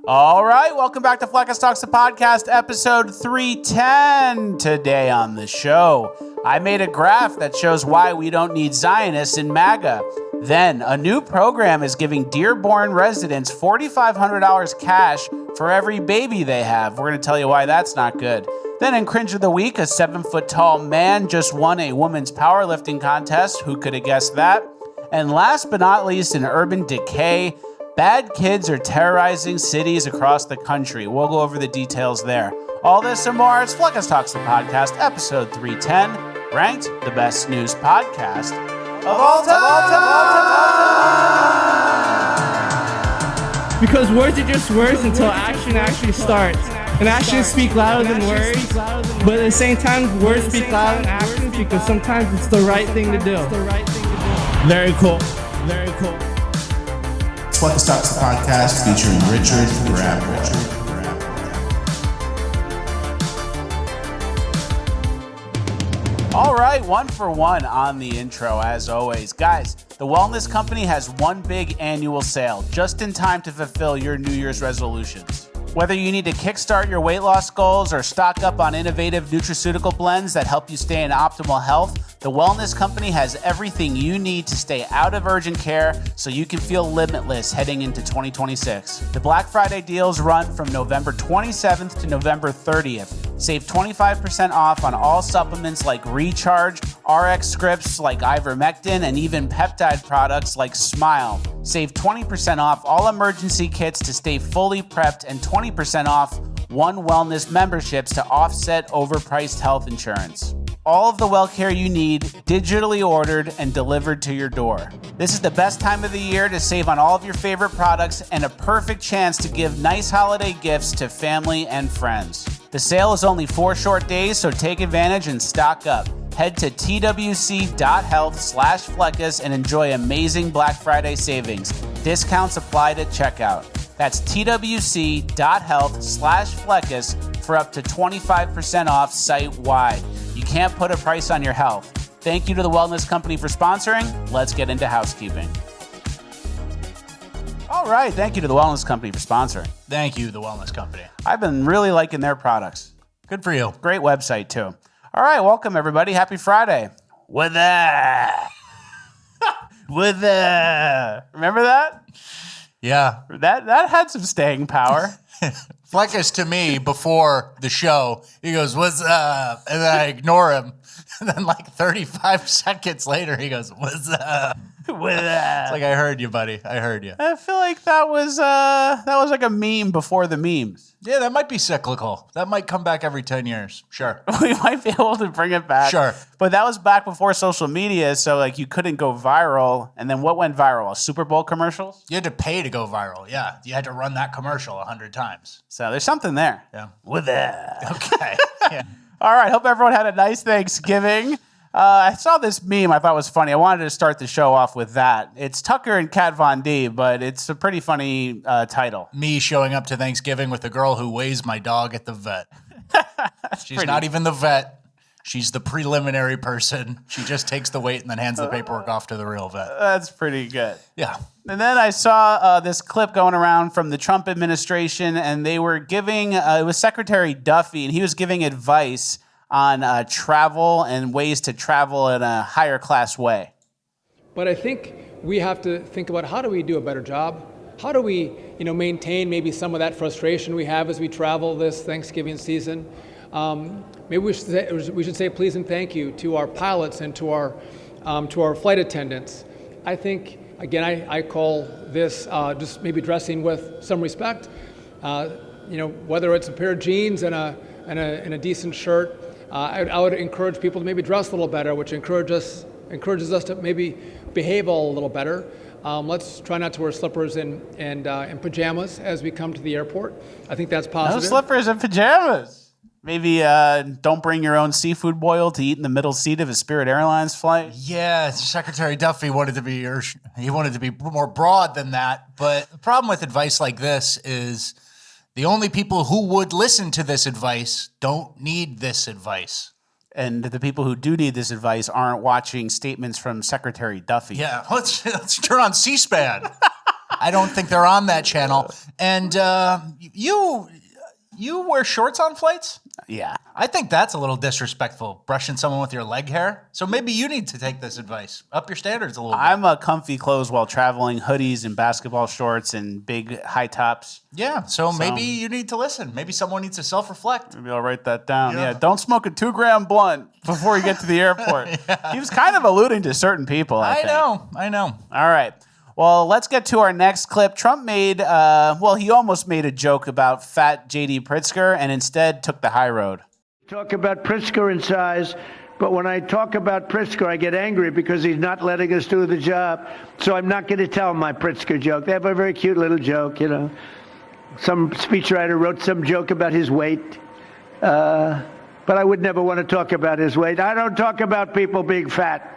All right, welcome back to Fleckis Talks, the podcast, episode 310. Today on the show, I made a graph that shows why we don't need Zionists in MAGA. Then, a new program is giving Dearborn residents $4,500 cash for every baby they have. We're going to tell you why that's not good. Then in Cringe of the Week, a 7-foot-tall man just won a women's powerlifting contest. Who could have guessed that? And last but not least, in Urban Decay, bad kids are terrorizing cities across the country. We'll go over the details there. All this and more. It's Fleckis Talks, the podcast, episode 310, ranked the best news podcast of all time. Because words are just words until action actually starts. And actions speak louder than words. But at the same time, words speak louder than actions because sometimes it's the right thing to do. Very cool. Very cool. It's Fleckis Talks, the podcast, featuring Richard Grabwood. All right, one for one on the intro, as always. Guys, the Wellness Company has one big annual sale, just in time to fulfill your New Year's resolutions. Whether you need to kickstart your weight loss goals or stock up on innovative nutraceutical blends that help you stay in optimal health, the Wellness Company has everything you need to stay out of urgent care so you can feel limitless heading into 2026. The Black Friday deals run from November 27th to November 30th. Save 25% off on all supplements like Recharge, RX scripts like ivermectin, and even peptide products like Smile. Save 20% off all emergency kits to stay fully prepped and 20% off One Wellness memberships to offset overpriced health insurance. All of the well care you need, digitally ordered and delivered to your door. This is the best time of the year to save on all of your favorite products and a perfect chance to give nice holiday gifts to family and friends. The sale is only 4 short days, so take advantage and stock up. Head to twc.health/Fleckis and enjoy amazing Black Friday savings. Discounts applied at checkout. That's twc.health/Fleckis for up to 25% off site-wide. You can't put a price on your health. Thank you to the Wellness Company for sponsoring. Let's get into housekeeping. All right, thank you to the Wellness Company for sponsoring. Thank you, the Wellness Company. I've been really liking their products. Good for you. Great website, too. All right, welcome, everybody. Happy Friday. With that. With that. Remember that? Yeah. That had some staying power. Fleckis to me before the show, he goes, "What's up?" And then I ignore him. And then like 35 seconds later, he goes, "What's up?" With that. It's like, I heard you, buddy. I heard you. I feel like that was like a meme before the memes. Yeah, that might be cyclical. That might come back every 10 years. Sure. We might be able to bring it back. Sure. But that was back before social media, so like you couldn't go viral. And then what went viral? Super Bowl commercials? You had to pay to go viral. Yeah. You had to run that commercial 100 times. So there's something there. Yeah. With that. Okay. Yeah. All right. Hope everyone had a nice Thanksgiving. I saw this meme I thought was funny. I wanted to start the show off with that. It's Tucker and Kat Von D, but it's a pretty funny title. Me showing up to Thanksgiving with a girl who weighs my dog at the vet. She's not even the vet. She's the preliminary person. She just takes the weight and then hands the paperwork off to the real vet. That's pretty good. Yeah. And then I saw this clip going around from the Trump administration, and they were giving, it was Secretary Duffy, and he was giving advice on travel and ways to travel in a higher class way. But I think we have to think about how do we do a better job? How do we, maintain maybe some of that frustration we have as we travel this Thanksgiving season? Maybe we should say please and thank you to our pilots and to our flight attendants. I think, again, I call this just maybe dressing with some respect. Whether it's a pair of jeans and a decent shirt, I would encourage people to maybe dress a little better, which encourages us to maybe behave a little better. Let's try not to wear slippers and pajamas as we come to the airport. I think that's positive. No slippers and pajamas. Maybe don't bring your own seafood boil to eat in the middle seat of a Spirit Airlines flight. Yeah, Secretary Duffy wanted to be more broad than that. But the problem with advice like this is the only people who would listen to this advice don't need this advice. And the people who do need this advice aren't watching statements from Secretary Duffy. Yeah, let's turn on C-SPAN. I don't think they're on that channel. And you wear shorts on flights? Yeah. I think that's a little disrespectful, brushing someone with your leg hair. So maybe you need to take this advice. Up your standards a little bit. I'm a comfy clothes while traveling, hoodies and basketball shorts and big high tops. Yeah, so maybe you need to listen. Maybe someone needs to self-reflect. Maybe I'll write that down. Yeah, don't smoke a 2-gram blunt before you get to the airport. He was kind of alluding to certain people, I think. I know. All right. Well, let's get to our next clip. Trump made, he almost made a joke about fat J.D. Pritzker and instead took the high road. Talk about Pritzker in size, but when I talk about Pritzker, I get angry because he's not letting us do the job. So I'm not going to tell my Pritzker joke. They have a very cute little joke, you know. Some speechwriter wrote some joke about his weight, but I would never want to talk about his weight. I don't talk about people being fat.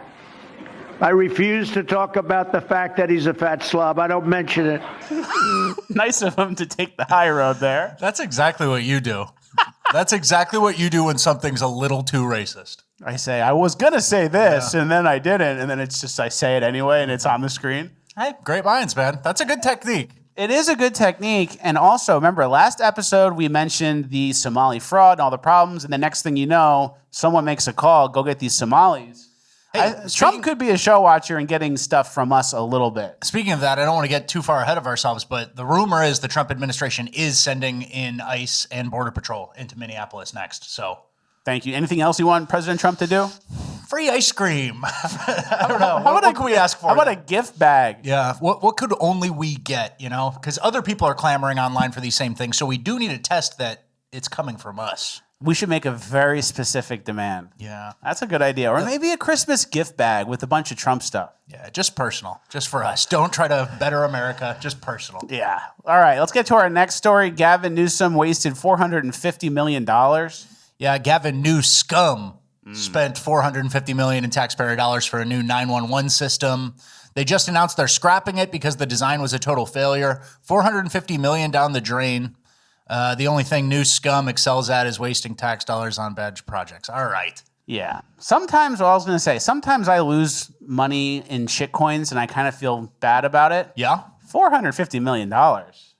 I refuse to talk about the fact that he's a fat slob. I don't mention it. Nice of him to take the high road there. That's exactly what you do. That's exactly what you do when something's a little too racist. I say, I was going to say this, and then I didn't, and then it's just I say it anyway, and it's on the screen. Hey, great minds, man. That's a good technique. It is a good technique, and also, remember, last episode we mentioned the Somali fraud and all the problems, and the next thing you know, someone makes a call, go get these Somalis. Hey, Trump could be a show watcher and getting stuff from us a little bit. Speaking of that, I don't want to get too far ahead of ourselves, but the rumor is the Trump administration is sending in ICE and Border Patrol into Minneapolis next. So, thank you. Anything else you want President Trump to do? Free ice cream. I don't know. What can we ask for? How about a gift bag? Yeah. What could only we get, you know? Because other people are clamoring online for these same things. So we do need a test that it's coming from us. We should make a very specific demand. Yeah. That's a good idea. Or maybe a Christmas gift bag with a bunch of Trump stuff. Yeah, just personal. Just for us. Don't try to better America. Just personal. Yeah. All right, let's get to our next story. Gavin Newsom wasted $450 million. Yeah, Gavin Newsom spent $450 million in taxpayer dollars for a new 911 system. They just announced they're scrapping it because the design was a total failure. $450 million down the drain. The only thing New Scum excels at is wasting tax dollars on bad projects. All right. Yeah. Sometimes, I was going to say, sometimes I lose money in shit coins and I kind of feel bad about it. Yeah? $450 million.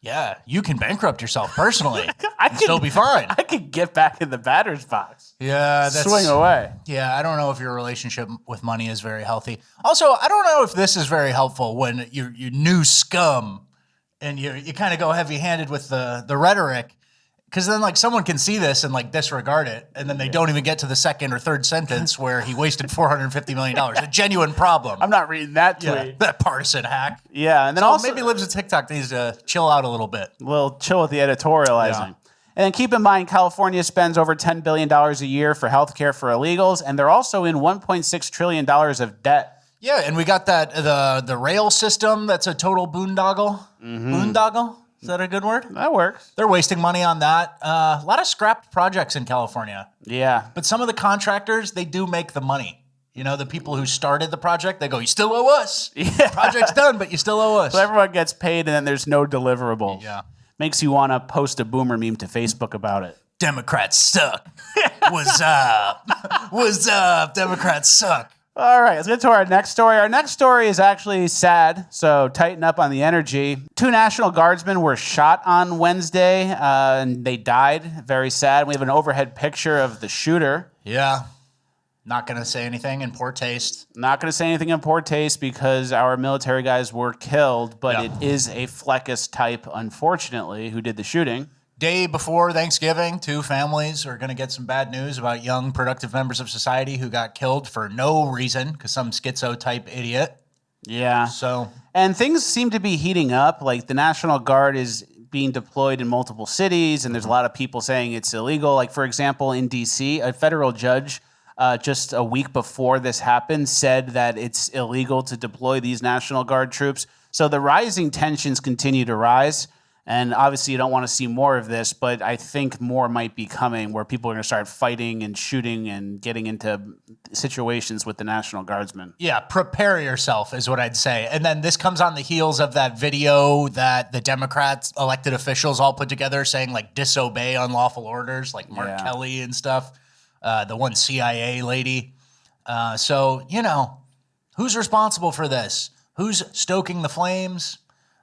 Yeah, you can bankrupt yourself personally. I could still be fine. I could get back in the batter's box. Yeah, swing away. Yeah, I don't know if your relationship with money is very healthy. Also, I don't know if this is very helpful when you're New Scum and you kind of go heavy-handed with the rhetoric, because then like someone can see this and like disregard it, and then they don't even get to the second or third sentence where he wasted $450 million. A genuine problem. I'm not reading that tweet. Yeah, that partisan hack. Yeah, and then so also maybe Libs of TikTok needs to chill out a little bit. We'll chill with the editorializing. Yeah. And then keep in mind, California spends over $10 billion a year for healthcare for illegals, and they're also in $1.6 trillion of debt. Yeah, and we got that the rail system that's a total boondoggle. Mm-hmm. Boondoggle? Is that a good word? That works. They're wasting money on that. A lot of scrapped projects in California. Yeah. But some of the contractors, they do make the money. You know, the people who started the project, they go, you still owe us. Yeah. Project's done, but you still owe us. So everyone gets paid and then there's no deliverable. Yeah. Makes you want to post a boomer meme to Facebook about it. Democrats suck. What's up? What's up? Democrats suck. All right, let's get to our next story. Our next story is actually sad, so tighten up on the energy. 2 National Guardsmen were shot on Wednesday, and they died. Very sad. We have an overhead picture of the shooter. Yeah. Not going to say anything in poor taste. Not going to say anything in poor taste because our military guys were killed, but It is a Fleckus type, unfortunately, who did the shooting. Day before Thanksgiving, 2 families are going to get some bad news about young, productive members of society who got killed for no reason because some schizo-type idiot. Yeah. So, and things seem to be heating up. Like the National Guard is being deployed in multiple cities, and there's a lot of people saying it's illegal. Like, for example, in D.C., a federal judge just a week before this happened said that it's illegal to deploy these National Guard troops. So the rising tensions continue to rise. And obviously, you don't want to see more of this, but I think more might be coming where people are going to start fighting and shooting and getting into situations with the National Guardsmen. Yeah, prepare yourself is what I'd say. And then this comes on the heels of that video that the Democrats elected officials all put together saying, like, disobey unlawful orders, like Mark Kelly and stuff, the one CIA lady. So, you know, who's responsible for this? Who's stoking the flames?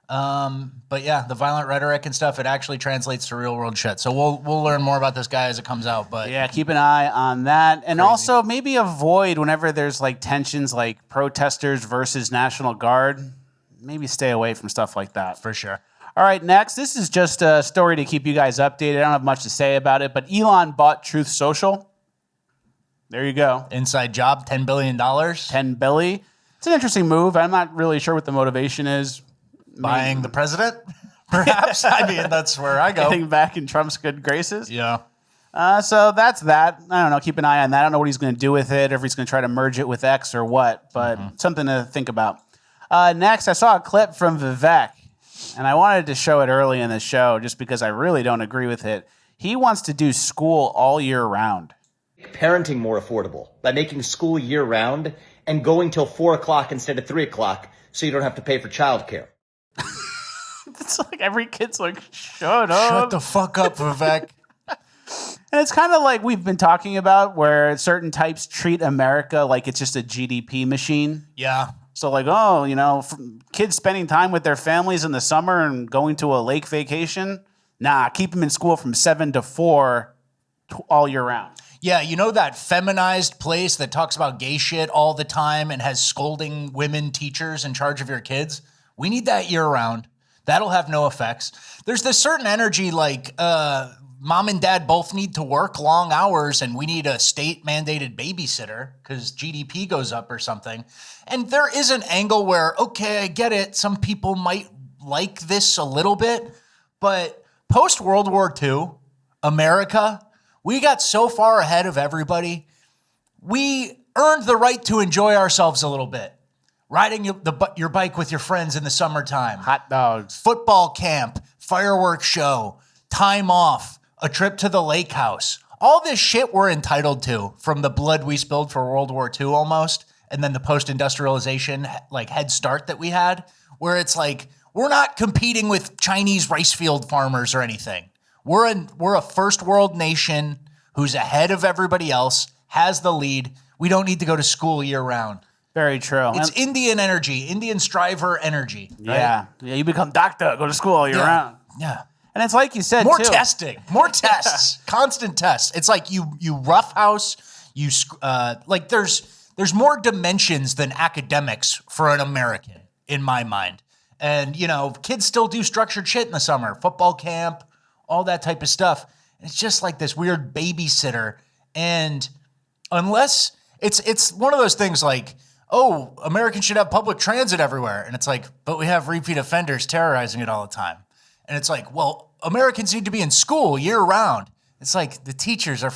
But yeah, the violent rhetoric and stuff, it actually translates to real world shit. So we'll learn more about this guy as it comes out. But yeah, keep an eye on that. And also maybe avoid whenever there's like tensions like protesters versus National Guard. Maybe stay away from stuff like that. for sure. All right, next. This is just a story to keep you guys updated. I don't have much to say about it, but Elon bought Truth Social. There you go. Inside job, $10 billion. 10 billion. It's an interesting move. I'm not really sure what the motivation is. Buying the president, perhaps. I mean, that's where I go. Getting back in Trump's good graces. Yeah. So that's that. I don't know. Keep an eye on that. I don't know what he's going to do with it, or if he's going to try to merge it with X or what, but something to think about. Next, I saw a clip from Vivek, and I wanted to show it early in the show just because I really don't agree with it. He wants to do school all year round. Parenting more affordable by making school year round and going till 4 o'clock instead of 3 o'clock so you don't have to pay for childcare. It's like every kid's like, shut up. Shut the fuck up, Vivek. And it's kind of like we've been talking about where certain types treat America like it's just a GDP machine. Yeah. So like, oh, you know, kids spending time with their families in the summer and going to a lake vacation. Nah, keep them in school from 7 to 4 all year round. Yeah, you know that feminized place that talks about gay shit all the time and has scolding women teachers in charge of your kids? We need that year round. That'll have no effects. There's this certain energy like mom and dad both need to work long hours and we need a state mandated babysitter because GDP goes up or something. And there is an angle where, okay, I get it. Some people might like this a little bit, but post World War II, America, we got so far ahead of everybody. We earned the right to enjoy ourselves a little bit. Riding your bike with your friends in the summertime. Hot dogs. Football camp, fireworks show, time off, a trip to the lake house. All this shit we're entitled to from the blood we spilled for World War II almost, and then the post-industrialization like head start that we had, where it's like, we're not competing with Chinese rice field farmers or anything. We're a first world nation who's ahead of everybody else, has the lead. We don't need to go to school year round. Very true. It's Indian energy, Indian striver energy. Right? Yeah, you become doctor, go to school all year round. Yeah. And it's like you said, more too. testing, more tests, constant tests. It's like you roughhouse, like there's more dimensions than academics for an American in my mind. And, you know, kids still do structured shit in the summer, football camp, all that type of stuff. It's just like this weird babysitter. And unless it's one of those things like, oh, Americans should have public transit everywhere. And it's like, but we have repeat offenders terrorizing it all the time. And it's like, well, Americans need to be in school year round. It's like the teachers are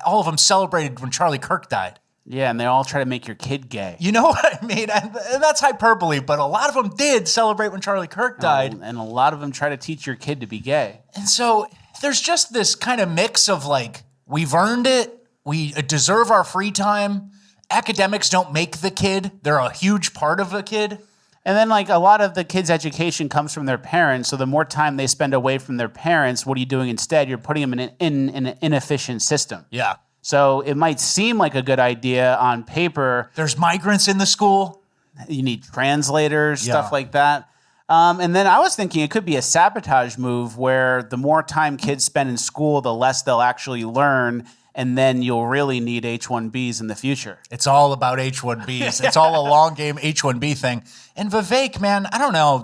all of them celebrated when Charlie Kirk died. Yeah, and they all try to make your kid gay. You know what I mean? And that's hyperbole, but a lot of them did celebrate when Charlie Kirk died. And a lot of them try to teach your kid to be gay. And so there's just this kind of mix of like, we've earned it. We deserve our free time. Academics don't make the kid. They're a huge part of a kid. And then like a lot of the kids' education comes from their parents. So the more time they spend away from their parents, what are you doing instead? You're putting them in an inefficient system. Yeah. So it might seem like a good idea on paper. There's migrants in the school. You need translators, stuff like that. And then I was thinking it could be a sabotage move where the more time kids spend in school, the less they'll actually learn. And then you'll really need H-1Bs in the future. It's all about H-1Bs. It's all a long game H-1B thing. And Vivek, man, I don't know.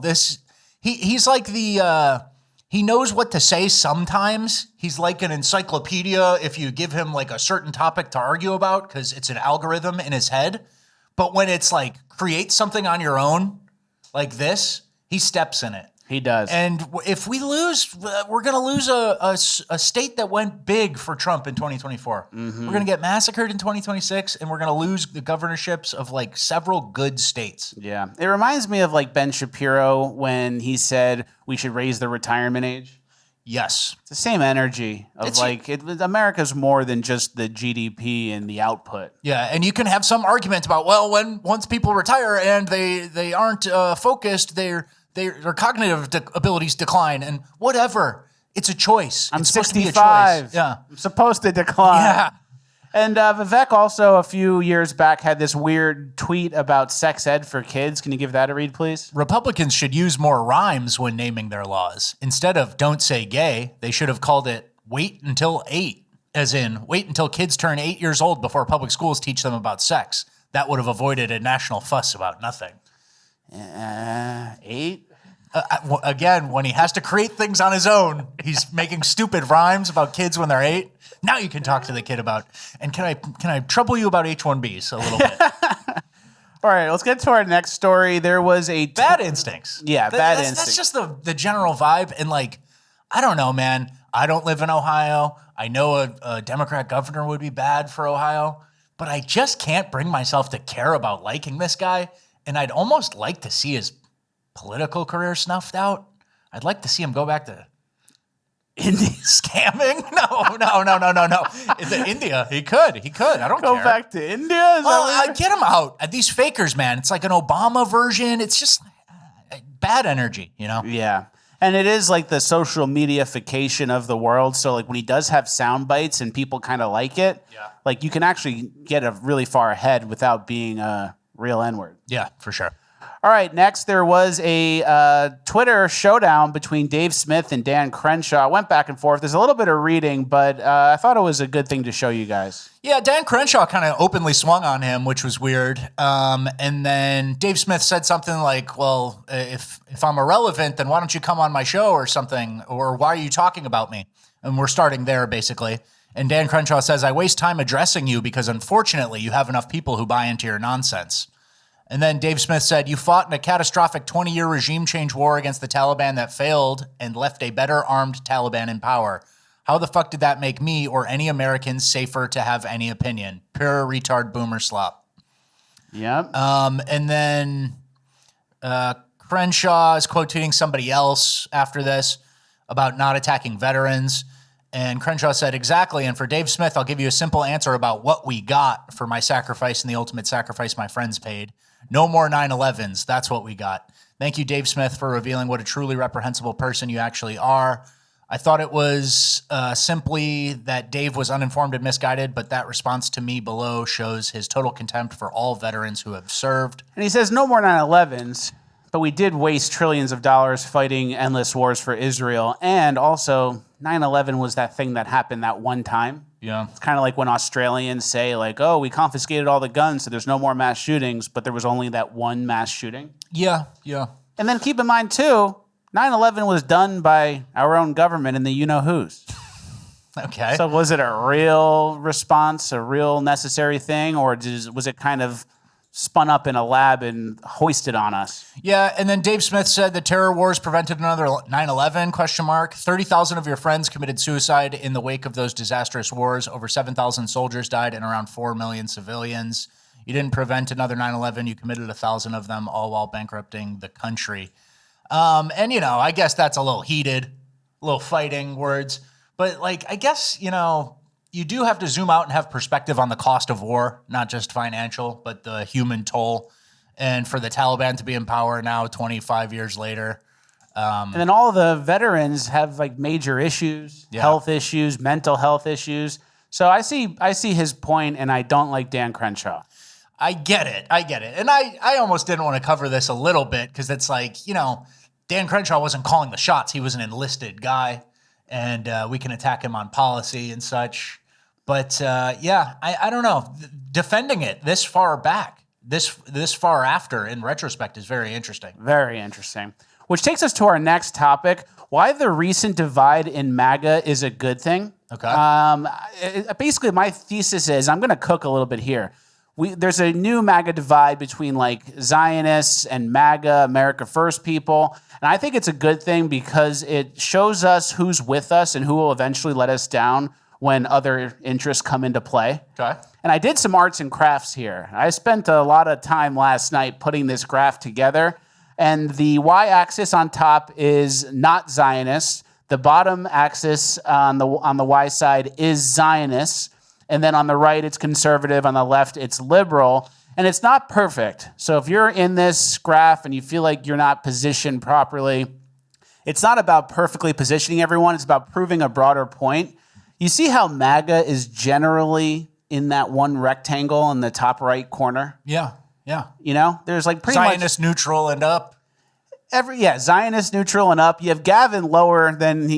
He's like he knows what to say sometimes. He's like an encyclopedia if you give him like a certain topic to argue about because it's an algorithm in his head. But when it's like create something on your own like this, he steps in it. He does. And if we lose, we're going to lose a state that went big for Trump in 2024. Mm-hmm. We're going to get massacred in 2026, and we're going to lose the governorships of like several good states. Yeah. It reminds me of like Ben Shapiro when he said we should raise the retirement age. Yes. It's the same energy of America's more than just the GDP and the output. Yeah, and you can have some argument about, well, once people retire and they aren't focused, their cognitive abilities decline and whatever. It's a choice. I'm it's 65. Supposed to be a choice. Yeah. I'm supposed to decline. Yeah. And Vivek also a few years back had this weird tweet about sex ed for kids. Can you give that a read, please? Republicans should use more rhymes when naming their laws. Instead of don't say gay, they should have called it wait until 8, as in wait until kids turn 8 years old before public schools teach them about sex. That would have avoided a national fuss about nothing. 8? Again, when he has to create things on his own, he's making stupid rhymes about kids when they're 8. Now you can talk to the kid about, and can I trouble you about H-1Bs a little bit? All right, let's get to our next story. There was a bad instincts. Yeah, bad instincts. That's just the general vibe. And like, I don't know, man. I don't live in Ohio. I know a Democrat governor would be bad for Ohio, but I just can't bring myself to care about liking this guy. And I'd almost like to see his political career snuffed out. I'd like to see him go back to India scamming? No. India, he could. I don't care. Go back to India? Get him out. These fakers, man. It's like an Obama version. It's just bad energy, you know? Yeah. And it is like the social mediaification of the world. So like when he does have sound bites and people kind of like it, like you can actually get really far ahead without being a real N-word. Yeah, for sure. All right, next there was a Twitter showdown between Dave Smith and Dan Crenshaw. It went back and forth. There's a little bit of reading, but I thought it was a good thing to show you guys. Yeah, Dan Crenshaw kind of openly swung on him, which was weird. And then Dave Smith said something like, well, if I'm irrelevant, then why don't you come on my show or something? Or why are you talking about me? And we're starting there, basically. And Dan Crenshaw says, I waste time addressing you because unfortunately you have enough people who buy into your nonsense. And then Dave Smith said, you fought in a catastrophic 20-year regime change war against the Taliban that failed and left a better armed Taliban in power. How the fuck did that make me or any Americans safer to have any opinion? Pure retard boomer slop. Yep. And then Crenshaw is quote tweeting somebody else after this about not attacking veterans. And Crenshaw said, exactly. And for Dave Smith, I'll give you a simple answer about what we got for my sacrifice and the ultimate sacrifice my friends paid. No more 9/11s. That's what we got. Thank you, Dave Smith, for revealing what a truly reprehensible person you actually are. I thought it was simply that Dave was uninformed and misguided, but that response to me below shows his total contempt for all veterans who have served. And he says, no more 9/11s, but we did waste trillions of dollars fighting endless wars for Israel. And also, 9/11 was that thing that happened that one time. Yeah. It's kind of like when Australians say, like, oh, we confiscated all the guns, so there's no more mass shootings, but there was only that one mass shooting. Yeah. And then keep in mind, too, 9/11 was done by our own government and the you-know-whos. Okay. So was it a real response, a real necessary thing, or was it kind of spun up in a lab and hoisted on us? Yeah, and then Dave Smith said the terror wars prevented another 9/11, ? 30,000 of your friends committed suicide in the wake of those disastrous wars. Over 7,000 soldiers died and around 4 million civilians. You didn't prevent another 9/11. You committed 1,000 of them, all while bankrupting the country. And, you know, I guess that's a little heated, a little fighting words. But, like, I guess, you know, you do have to zoom out and have perspective on the cost of war, not just financial, but the human toll. And for the Taliban to be in power now, 25 years later. And then all the veterans have like major issues, health issues, mental health issues. So I see his point, and I don't like Dan Crenshaw. I get it. And I almost didn't want to cover this a little bit because it's like, you know, Dan Crenshaw wasn't calling the shots. He was an enlisted guy, and we can attack him on policy and such. But I don't know. Defending it this far back, this far after, in retrospect, is very interesting. Very interesting. Which takes us to our next topic: why the recent divide in MAGA is a good thing. Okay. Basically, my thesis is I'm going to cook a little bit here. There's a new MAGA divide between like Zionists and MAGA, America First people. And I think it's a good thing because it shows us who's with us and who will eventually let us down when other interests come into play. Okay. And I did some arts and crafts here. I spent a lot of time last night putting this graph together. And the y-axis on top is not Zionist. The bottom axis on the y side is Zionist. And then on the right, it's conservative. On the left, it's liberal. And it's not perfect. So if you're in this graph and you feel like you're not positioned properly, it's not about perfectly positioning everyone. It's about proving a broader point. You see how MAGA is generally in that one rectangle in the top right corner. Yeah. Yeah. You know, there's like pretty Zionist neutral and up. Zionist neutral and up. You have Gavin lower than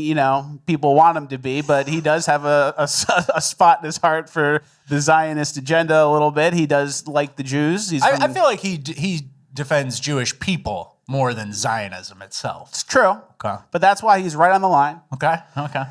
people want him to be, but he does have a spot in his heart for the Zionist agenda a little bit. He does like the Jews. I feel like he defends Jewish people more than Zionism itself. It's true. Okay. But that's why he's right on the line. Okay.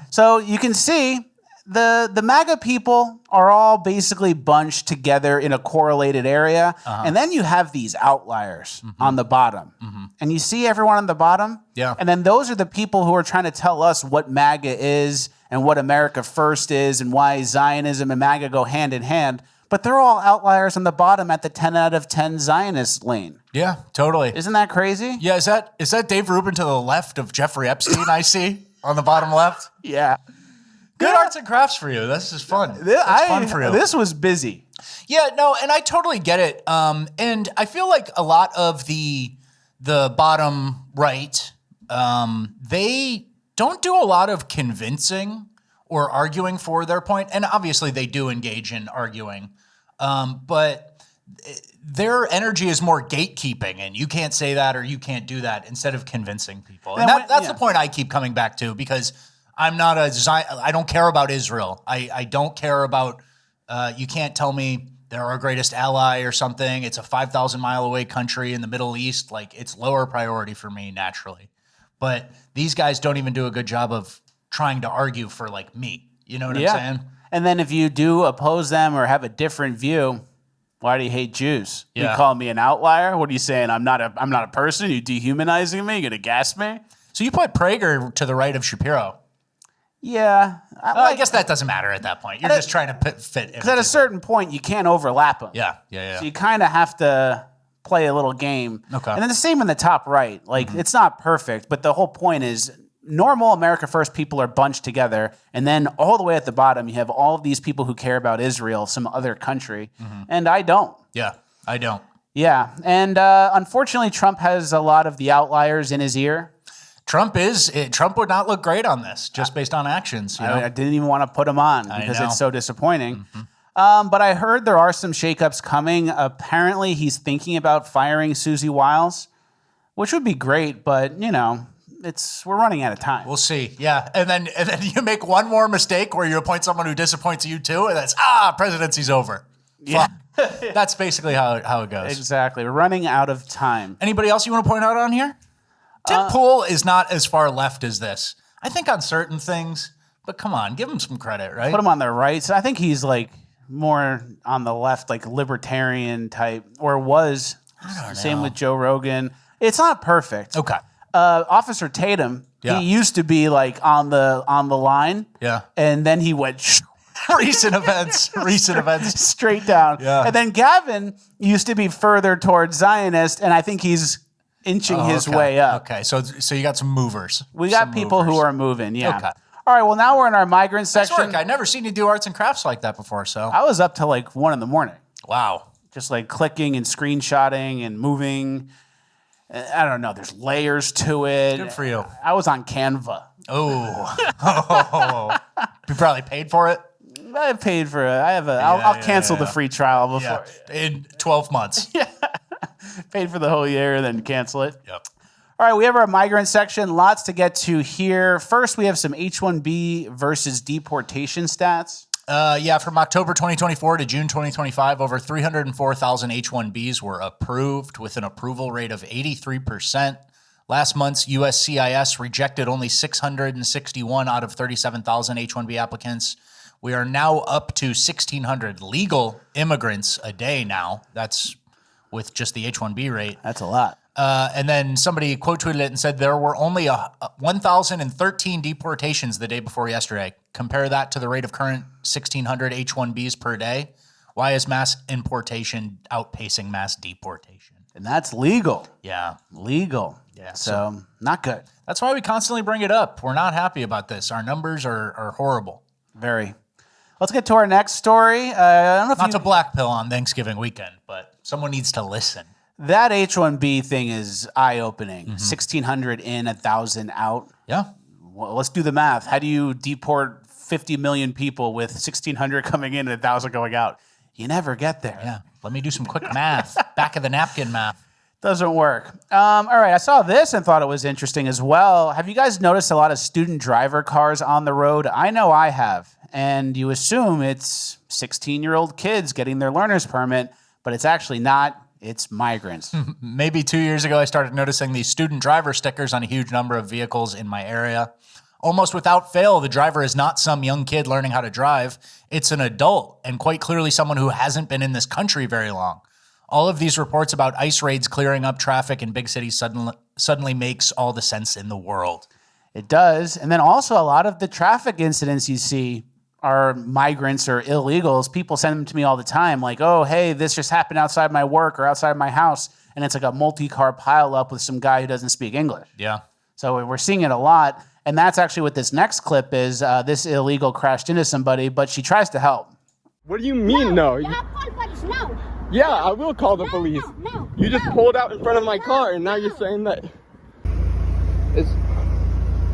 So you can see the MAGA people are all basically bunched together in a correlated area. And then you have these outliers on the bottom. And you see everyone on the bottom? Yeah. And then those are the people who are trying to tell us what MAGA is and what America First is and why Zionism and MAGA go hand in hand. But they're all outliers on the bottom at the 10 out of 10 Zionist lane. Yeah, totally. Isn't that crazy? Yeah, is that Dave Rubin to the left of Jeffrey Epstein I see on the bottom left? Yeah. Good arts and crafts for you. This is fun. It's fun for you. This was busy. Yeah, no, and I totally get it. And I feel like a lot of the bottom right, they don't do a lot of convincing or arguing for their point. And obviously they do engage in arguing. But their energy is more gatekeeping, and you can't say that or you can't do that instead of convincing people. And that's the point I keep coming back to, because I don't care about Israel. I don't care about, you can't tell me they're our greatest ally or something. It's a 5,000 mile away country in the Middle East. Like, it's lower priority for me naturally. But these guys don't even do a good job of trying to argue for like me. You know what I'm saying? And then if you do oppose them or have a different view, why do you hate Jews? Yeah. You call me an outlier? What are you saying? I'm not a person? You dehumanizing me? You gonna gas me? So you put Prager to the right of Shapiro. Yeah. I guess that doesn't matter at that point. You're just trying to fit. Because at a certain point, you can't overlap them. Yeah. So you kind of have to play a little game. Okay. And then the same in the top right. Like, it's not perfect, but the whole point is normal America First people are bunched together. And then all the way at the bottom, you have all of these people who care about Israel, some other country. And I don't. Yeah, I don't. Yeah. And unfortunately, Trump has a lot of the outliers in his ear. Trump would not look great on this, just based on actions. You know? I didn't even want to put him on because know. it's so disappointing. But I heard there are some shakeups coming. Apparently, he's thinking about firing Susie Wiles, which would be great. But we're running out of time. We'll see. Yeah, and then you make one more mistake where you appoint someone who disappoints you too, and that's presidency's over. Yeah. That's basically how it goes. Exactly. We're running out of time. Anybody else you want to point out on here? Tim Pool is not as far left as this. I think on certain things, but come on, give him some credit, right? Put him on the right. So I think he's like more on the left, like libertarian type, or was. Same with Joe Rogan. It's not perfect. Okay. Officer Tatum, he used to be like on the line. Yeah. And then he went recent events. Straight down. Yeah. And then Gavin used to be further towards Zionist, and I think he's inching his way up. Okay, so you got some movers. We got people who are moving, yeah. Okay. All right, well, now we're in our migrant section. Nice work. I'd never seen you do arts and crafts like that before, so. I was up till like 1 a.m. Wow. Just like clicking and screenshotting and moving. I don't know, there's layers to it. Good for you. I was on Canva. Oh. You probably paid for it? I paid for it. I'll cancel the free trial before. Yeah. In 12 months. Paid for the whole year, then cancel it. Yep. All right, we have our migrant section. Lots to get to here. First, we have some H-1B versus deportation stats. From October 2024 to June 2025, over 304,000 H-1Bs were approved with an approval rate of 83%. Last month's USCIS rejected only 661 out of 37,000 H-1B applicants. We are now up to 1,600 legal immigrants a day now. That's with just the H-1B rate. That's a lot. And then somebody quote tweeted it and said there were only 1,013 deportations the day before yesterday. Compare that to the rate of current 1,600 H-1Bs per day. Why is mass importation outpacing mass deportation? And that's legal. Yeah. Legal. Yeah. So not good. That's why we constantly bring it up. We're not happy about this. Our numbers are horrible. Very. Let's get to our next story. I don't know if Not to blackpill on Thanksgiving weekend, but someone needs to listen. That H-1B thing is eye-opening. 1,600 in, 1,000 out. Yeah. Well, let's do the math. How do you deport 50 million people with 1,600 coming in and 1,000 going out. You never get there. Yeah. Let me do some quick math. Back of the napkin math. Doesn't work. All right, I saw this and thought it was interesting as well. Have you guys noticed a lot of student driver cars on the road? I know I have. And you assume it's 16-year-old kids getting their learner's permit, but it's actually not. It's migrants. Maybe 2 years ago, I started noticing these student driver stickers on a huge number of vehicles in my area. Almost without fail, the driver is not some young kid learning how to drive. It's an adult, and quite clearly someone who hasn't been in this country very long. All of these reports about ICE raids clearing up traffic in big cities suddenly makes all the sense in the world. It does. And then also a lot of the traffic incidents you see are migrants or illegals. People send them to me all the time, like, oh, hey, this just happened outside my work or outside my house. And it's like a multi-car pileup with some guy who doesn't speak English. Yeah. So we're seeing it a lot. And that's actually what this next clip is. This illegal crashed into somebody, but she tries to help. What do you mean, no? You have called police, no. Yeah, I will call the police. No. You just pulled out in front of my car, and now you're saying that it's...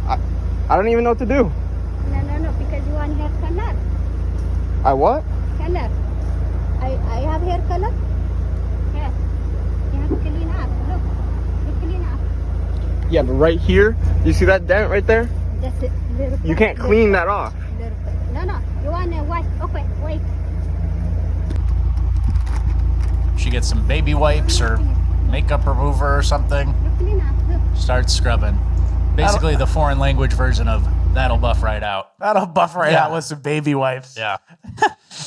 I don't even know what to do. No, because you want hair color. I what? Color. I have hair color. Yes. You have to clean up. Look. You clean up. Yeah, but right here, you see that dent right there? Just a little. You can't clean that off. No. You want to wipe? Okay, wait. She gets some baby wipes or makeup remover or something. You clean up. Look. Starts scrubbing. Basically the foreign language version of that'll buff right out. That'll buff right out with some baby wipes. Yeah.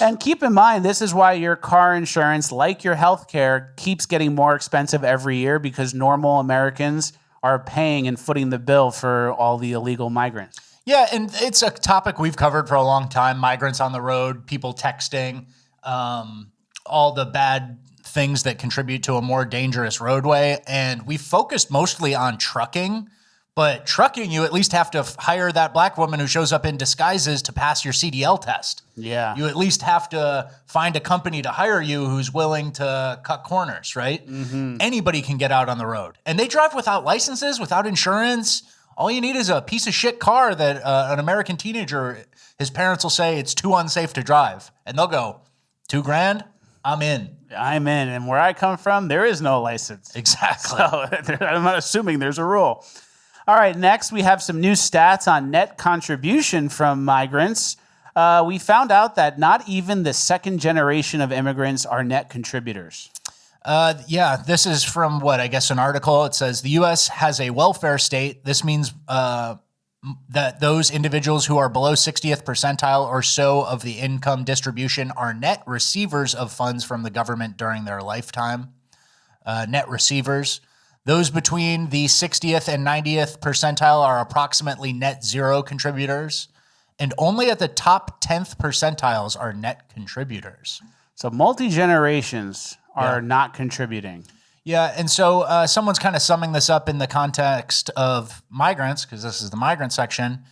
And keep in mind, this is why your car insurance, like your health care, keeps getting more expensive every year because normal Americans are paying and footing the bill for all the illegal migrants. Yeah, and it's a topic we've covered for a long time. Migrants on the road, people texting, all the bad things that contribute to a more dangerous roadway. And we focused mostly on trucking. But trucking, you at least have to hire that black woman who shows up in disguises to pass your CDL test. Yeah. You at least have to find a company to hire you who's willing to cut corners, right? Mm-hmm. Anybody can get out on the road. And they drive without licenses, without insurance. All you need is a piece of shit car that an American teenager, his parents will say it's too unsafe to drive. And they'll go, $2,000, I'm in. I'm in. And where I come from, there is no license. Exactly. So I'm not assuming there's a rule. All right, next we have some new stats on net contribution from migrants. We found out that not even the second generation of immigrants are net contributors. Yeah, this is from I guess an article. It says the U.S. has a welfare state. This means that those individuals who are below 60th percentile or so of the income distribution are net receivers of funds from the government during their lifetime. Net receivers. Those between the 60th and 90th percentile are approximately net zero contributors, and only at the top 10th percentiles are net contributors. So multi-generations are not contributing. Yeah, and so someone's kind of summing this up in the context of migrants, because this is the migrant section,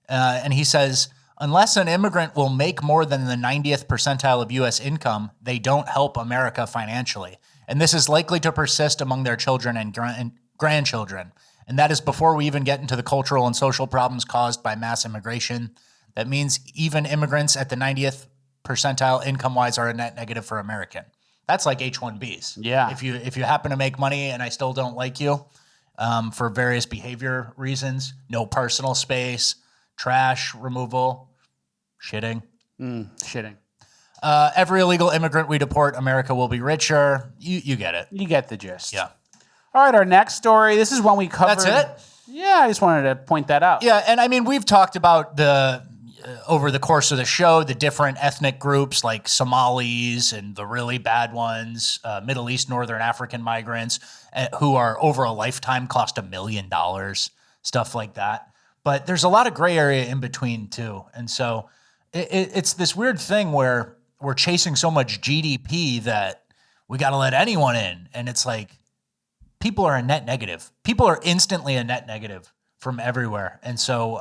and he says, unless an immigrant will make more than the 90th percentile of U.S. income, they don't help America financially. And this is likely to persist among their children and grandchildren. And that is before we even get into the cultural and social problems caused by mass immigration. That means even immigrants at the 90th percentile income-wise are a net negative for American. That's like H-1Bs. Yeah. If you happen to make money and I still don't like you for various behavior reasons, no personal space, trash removal, shitting. Shitting. Every illegal immigrant we deport, America will be richer. You get it. You get the gist. Yeah. All right, our next story. This is one we covered. That's it? Yeah, I just wanted to point that out. Yeah, and I mean, we've talked about over the course of the show, the different ethnic groups like Somalis and the really bad ones, Middle East, Northern African migrants who are over a lifetime cost $1 million, stuff like that. But there's a lot of gray area in between too. And so it's this weird thing where we're chasing so much GDP that we got to let anyone in. And it's like, people are a net negative. People are instantly a net negative from everywhere. And so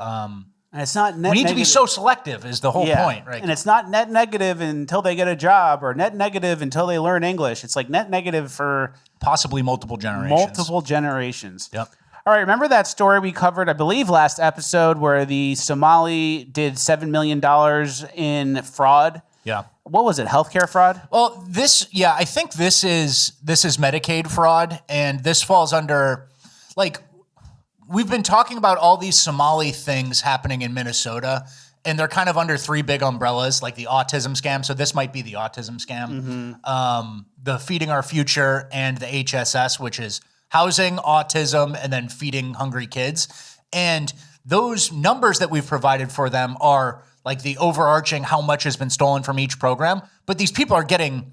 and it's not net we need negative. to be so selective is the whole point, right? And it's not net negative until they get a job or net negative until they learn English. It's like net negative for possibly multiple generations. Multiple generations. Yep. All right, remember that story we covered, I believe, last episode where the Somali did $7 million in fraud? Yeah. What was it, healthcare fraud? Well, I think this is Medicaid fraud, and this falls under, like, we've been talking about all these Somali things happening in Minnesota, and they're kind of under three big umbrellas, like the autism scam. So this might be the autism scam, the Feeding Our Future, and the HSS, which is housing, autism, and then feeding hungry kids. And those numbers that we've provided for them are like the overarching how much has been stolen from each program. But these people are getting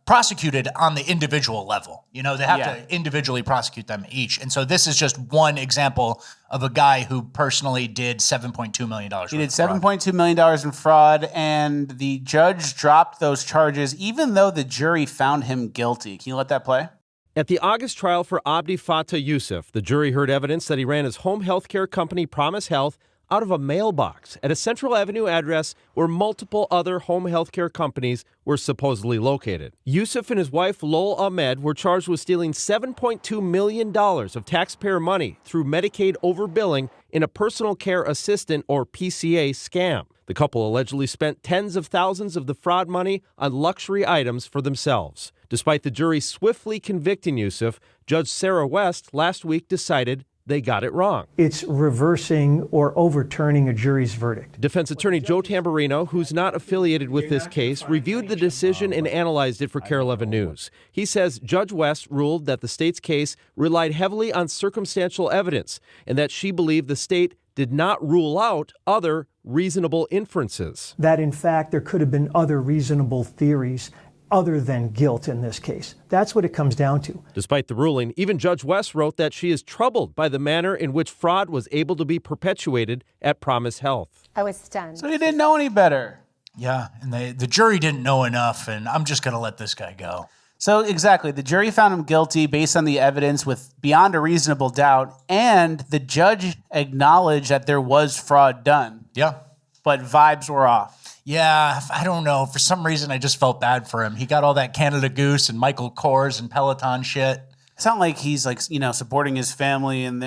prosecuted on the individual level. You know, they have to individually prosecute them each. And so this is just one example of a guy who personally did $7.2 million. He did $7.2 million in fraud, and the judge dropped those charges even though the jury found him guilty. Can you let that play? At the August trial for Abdi Fattah Yusuf, the jury heard evidence that he ran his home health care company, Promise Health, out of a mailbox at a Central Avenue address where multiple other home health care companies were supposedly located. Yusuf and his wife, Lol Ahmed, were charged with stealing $7.2 million of taxpayer money through Medicaid overbilling in a personal care assistant, or PCA, scam. The couple allegedly spent tens of thousands of the fraud money on luxury items for themselves. Despite the jury swiftly convicting Yusuf, Judge Sarah West last week decided they got it wrong. It's reversing or overturning a jury's verdict. Defense attorney Joe Tamburino, who's not affiliated with this case, reviewed the decision and analyzed it for KARE 11 News. He says Judge West ruled that the state's case relied heavily on circumstantial evidence and that she believed the state did not rule out other reasonable inferences. That, in fact, there could have been other reasonable theories other than guilt in this case. That's what it comes down to. Despite the ruling, even Judge West wrote that she is troubled by the manner in which fraud was able to be perpetuated at Promise Health. I was stunned. So he didn't know any better. Yeah, and the jury didn't know enough, and I'm just going to let this guy go. So exactly, the jury found him guilty based on the evidence with beyond a reasonable doubt, and the judge acknowledged that there was fraud done. Yeah. But vibes were off. Yeah, I don't know. For some reason, I just felt bad for him. He got all that Canada Goose and Michael Kors and Peloton shit. It's not like he's like, supporting his family and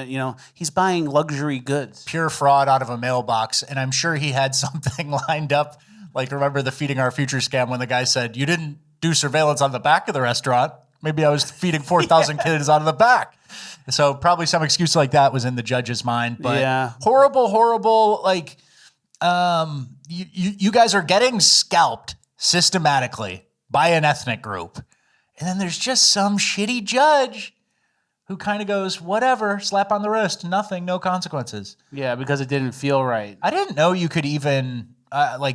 he's buying luxury goods. Pure fraud out of a mailbox. And I'm sure he had something lined up. Like, remember the Feeding Our Future scam when the guy said, you didn't do surveillance on the back of the restaurant. Maybe I was feeding 4,000 kids out of the back. So probably some excuse like that was in the judge's mind. But yeah. Horrible, like... You guys are getting scalped systematically by an ethnic group. And then there's just some shitty judge who kind of goes, whatever, slap on the wrist, nothing, no consequences. Yeah, because it didn't feel right. I didn't know you could even, I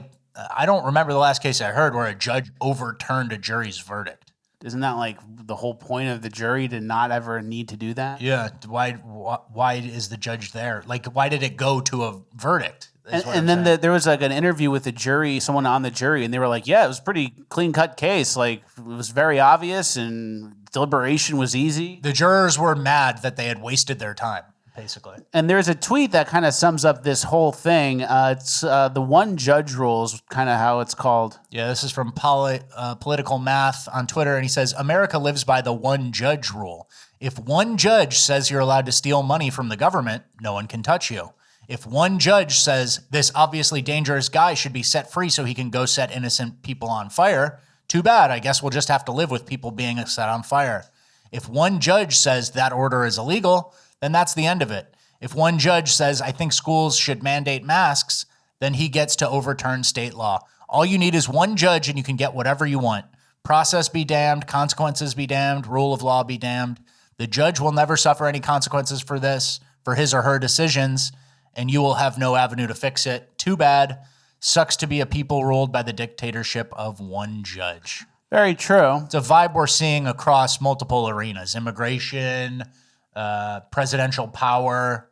don't remember the last case I heard where a judge overturned a jury's verdict. Isn't that like the whole point of the jury to not ever need to do that? Yeah. Why is the judge there? Like, why did it go to a verdict? And then there was like an interview with the jury, someone on the jury, and they were like, yeah, it was a pretty clean-cut case. Like, it was very obvious and deliberation was easy. The jurors were mad that they had wasted their time, basically. And there's a tweet that kind of sums up this whole thing. It's the one judge rule is kind of how it's called. Yeah, this is from Political Math on Twitter, and he says, America lives by the one judge rule. If one judge says you're allowed to steal money from the government, no one can touch you. If one judge says this obviously dangerous guy should be set free so he can go set innocent people on fire, too bad. I guess we'll just have to live with people being set on fire. If one judge says that order is illegal, then that's the end of it. If one judge says, I think schools should mandate masks, then he gets to overturn state law. All you need is one judge and you can get whatever you want. Process be damned, consequences be damned, rule of law be damned. The judge will never suffer any consequences for this, for his or her decisions, and you will have no avenue to fix it. Too bad. Sucks to be a people ruled by the dictatorship of one judge. Very true. It's a vibe we're seeing across multiple arenas. Immigration, presidential power,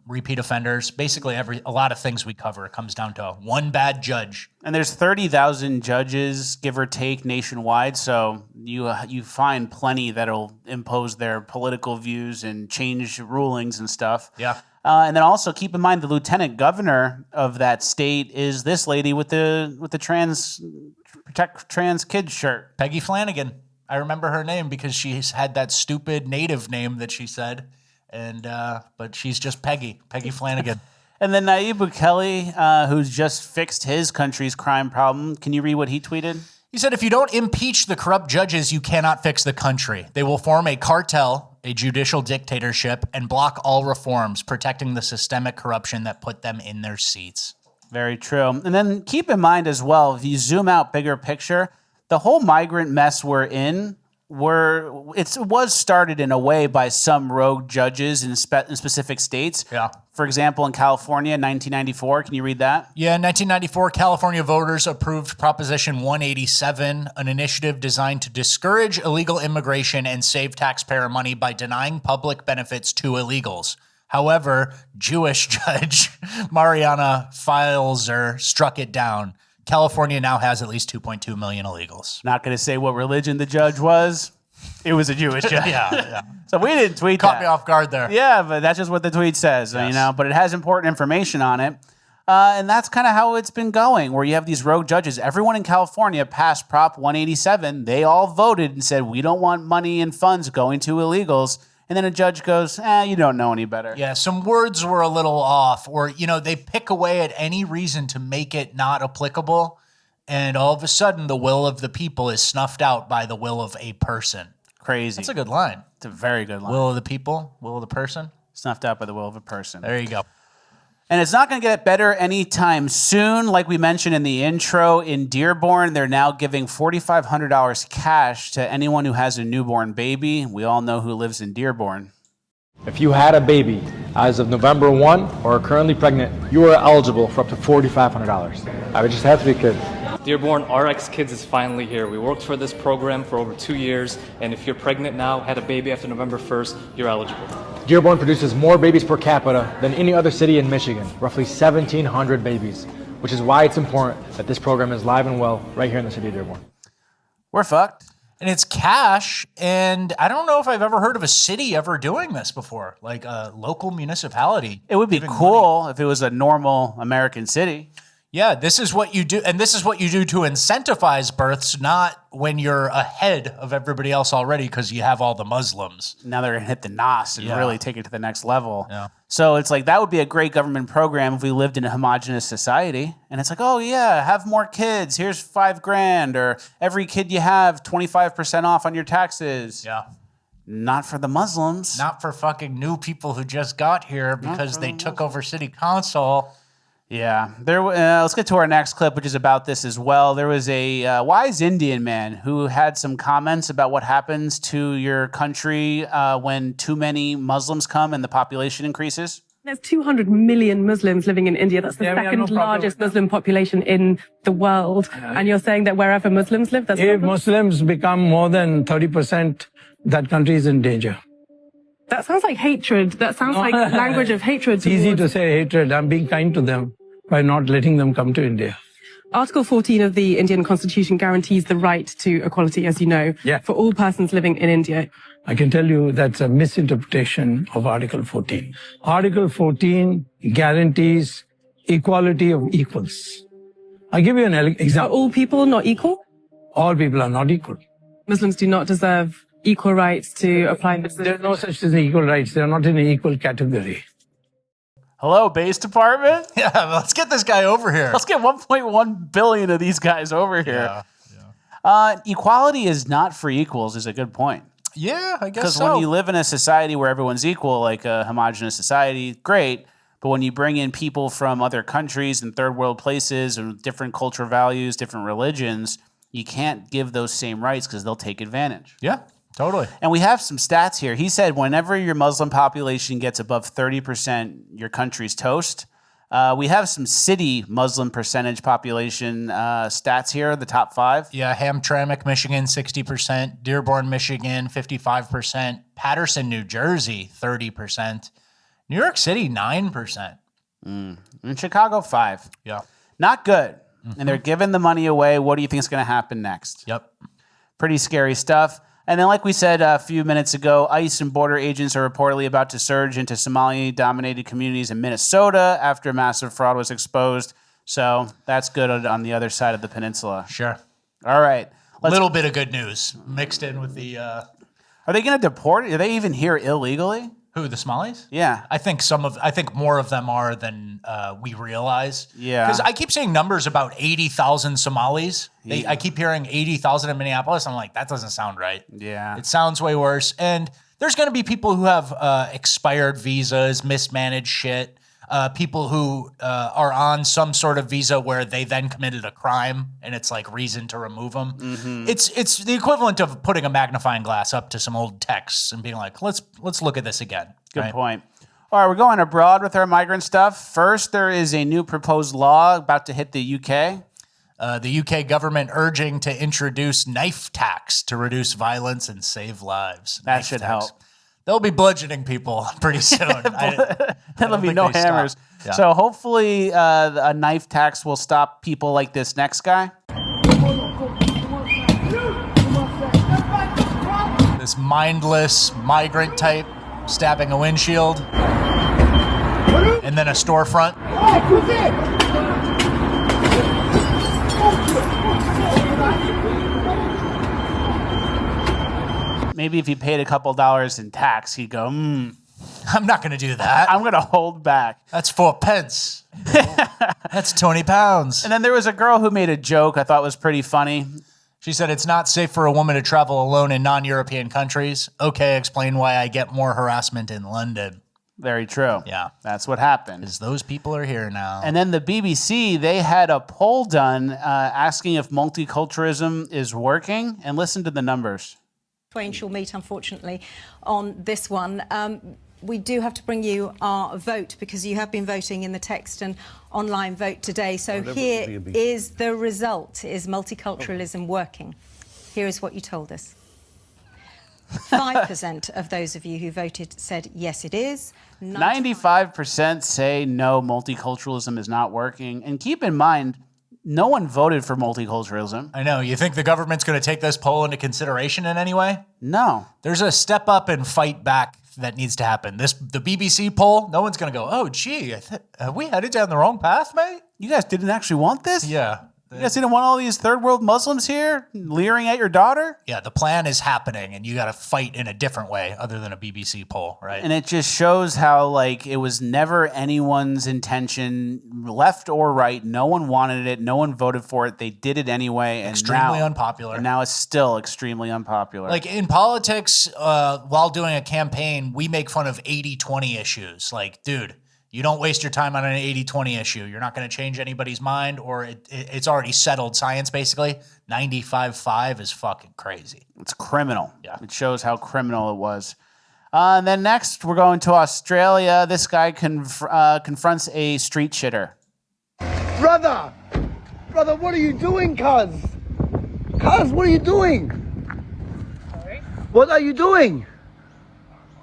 repeat offenders. Basically, a lot of things we cover, it comes down to one bad judge. And there's 30,000 judges, give or take, nationwide. So you find plenty that'll impose their political views and change rulings and stuff. Yeah. And then also keep in mind the lieutenant governor of that state is this lady with the protect trans kids shirt. Peggy Flanagan. I remember her name because she's had that stupid native name that she said. And but she's just Peggy Flanagan. And then Nayib Bukele, who's just fixed his country's crime problem. Can you read what he tweeted? He said, if you don't impeach the corrupt judges, you cannot fix the country. They will form a cartel, a judicial dictatorship, and block all reforms, protecting the systemic corruption that put them in their seats. Very true. And then keep in mind as well, if you zoom out bigger picture, the whole migrant mess we're in, it was started in a way by some rogue judges in specific states. Yeah. For example, in California, 1994. Can you read that? Yeah, in 1994, California voters approved Proposition 187, an initiative designed to discourage illegal immigration and save taxpayer money by denying public benefits to illegals. However, Jewish judge Mariana Filzer struck it down. California now has at least 2.2 million illegals. Not going to say what religion the judge was. It was a Jewish judge. Yeah. So we didn't tweet Caught that. me off guard there. Yeah, but that's just what the tweet says, Yes. but it has important information on it. And that's kind of how it's been going, where you have these rogue judges. Everyone in California passed Prop 187. They all voted and said, we don't want money and funds going to illegals. And then a judge goes, you don't know any better. Yeah, some words were a little off, or, they pick away at any reason to make it not applicable. And all of a sudden, the will of the people is snuffed out by the will of a person. Crazy. That's a good line. It's a very good line. Will of the people, will of the person. Snuffed out by the will of a person. There you go. And it's not going to get better anytime soon. Like we mentioned in the intro, in Dearborn, they're now giving $4,500 cash to anyone who has a newborn baby. We all know who lives in Dearborn. If you had a baby as of November 1 or are currently pregnant, you are eligible for up to $4,500. I would just have to be a kid. Dearborn RX Kids is finally here. We worked for this program for over 2 years, and if you're pregnant now, had a baby after November 1st, you're eligible. Dearborn produces more babies per capita than any other city in Michigan, roughly 1,700 babies, which is why it's important that this program is live and well right here in the city of Dearborn. We're fucked. And it's cash, and I don't know if I've ever heard of a city ever doing this before, like a local municipality. It would be cool if it was a normal American city. Yeah, this is what you do, and this is what you do to incentivize births, not when you're ahead of everybody else already because you have all the Muslims. Now they're going to hit the NOS and really take it to the next level. Yeah. So it's like that would be a great government program if we lived in a homogenous society. And it's like, oh yeah, have more kids. Here's $5,000, or every kid you have, 25% off on your taxes. Yeah. Not for the Muslims. Not for fucking new people who just got here because they took over city council. Yeah. Let's get to our next clip, which is about this as well. There was a wise Indian man who had some comments about what happens to your country when too many Muslims come and the population increases. There's 200 million Muslims living in India. That's the second largest Muslim population in the world. And you're saying that wherever Muslims live, there's if Muslims become more than 30%, that country is in danger. That sounds like hatred. That sounds like language of hatred. It's easy to say hatred. I'm being kind to them by not letting them come to India. Article 14 of the Indian Constitution guarantees the right to equality, as you know, for all persons living in India. I can tell you that's a misinterpretation of Article 14. Article 14 guarantees equality of equals. I'll give you an example. Are all people not equal? All people are not equal. Muslims do not deserve equal rights to apply this. There's no such thing as equal rights. They're not in an equal category. Hello, base department? Yeah, let's get this guy over here. Let's get 1.1 billion of these guys over here. Equality is not for equals is a good point. Yeah, I guess so. Because when you live in a society where everyone's equal, like a homogenous society, great. But when you bring in people from other countries and third world places and different cultural values, different religions, you can't give those same rights because they'll take advantage. Yeah. Totally. And we have some stats here. He said whenever your Muslim population gets above 30%, your country's toast. We have some city Muslim percentage population stats here, the top 5. Yeah, Hamtramck, Michigan, 60%. Dearborn, Michigan, 55%. Paterson, New Jersey, 30%. New York City, 9%. And Chicago, 5%. Yeah. Not good. And they're giving the money away. What do you think is going to happen next? Yep. Pretty scary stuff. And then, like we said a few minutes ago, ICE and border agents are reportedly about to surge into Somali-dominated communities in Minnesota after massive fraud was exposed. So that's good on the other side of the peninsula. Sure. All right. A little bit of good news mixed in with the... Are they going to deport? Are they even here illegally? Who, the Somalis? Yeah. I think more of them are than we realize. Yeah. Because I keep seeing numbers about 80,000 Somalis. I keep hearing 80,000 in Minneapolis. I'm like, that doesn't sound right. Yeah. It sounds way worse. And there's going to be people who have expired visas, mismanaged shit, people who are on some sort of visa where they then committed a crime and it's like reason to remove them. Mm-hmm. It's the equivalent of putting a magnifying glass up to some old texts and being like, let's look at this again. Good point. All right, we're going abroad with our migrant stuff. First, there is a new proposed law about to hit the UK. The UK government urging to introduce knife tax to reduce violence and save lives. That should help. They'll be bludgeoning people pretty soon. There'll be no hammers. Yeah. So hopefully a knife tax will stop people like this next guy. This mindless migrant type stabbing a windshield and then a storefront. Maybe if he paid a couple dollars in tax, he'd go, I'm not going to do that. I'm going to hold back. That's 4 pence. That's 20 pounds. And then there was a girl who made a joke I thought was pretty funny. She said, it's not safe for a woman to travel alone in non-European countries. Okay, explain why I get more harassment in London. Very true. Yeah. That's what happened. Because those people are here now. And then the BBC, they had a poll done asking if multiculturalism is working. And listen to the numbers. Twain shall meet, unfortunately, on this one. We do have to bring you our vote because you have been voting in the text and online vote today. So here is the result. Is multiculturalism working? Here is what you told us. 5% of those of you who voted said yes, it is. 95% say no, multiculturalism is not working. And keep in mind, no one voted for multiculturalism. I know. You think the government's going to take this poll into consideration in any way? No. There's a step up and fight back that needs to happen. The BBC poll, no one's going to go, oh, gee, have we headed down the wrong path, mate? You guys didn't actually want this? Yeah. You guys didn't want all these third world Muslims here leering at your daughter? Yeah, the plan is happening, and you got to fight in a different way other than a BBC poll, right? And it just shows how, like, it was never anyone's intention, left or right. No one wanted it. No one voted for it. They did it anyway. And Extremely unpopular. And now it's still extremely unpopular. Like, in politics, while doing a campaign, we make fun of 80-20 issues. Like, dude, you don't waste your time on an 80-20 issue. You're not going to change anybody's mind, or it's already settled science, basically. 95-5 is fucking crazy. It's criminal. Yeah. It shows how criminal it was. And then next, we're going to Australia. This guy confronts a street shitter. Brother, what are you doing, cuz? Cuz, what are you doing? Sorry? What are you doing?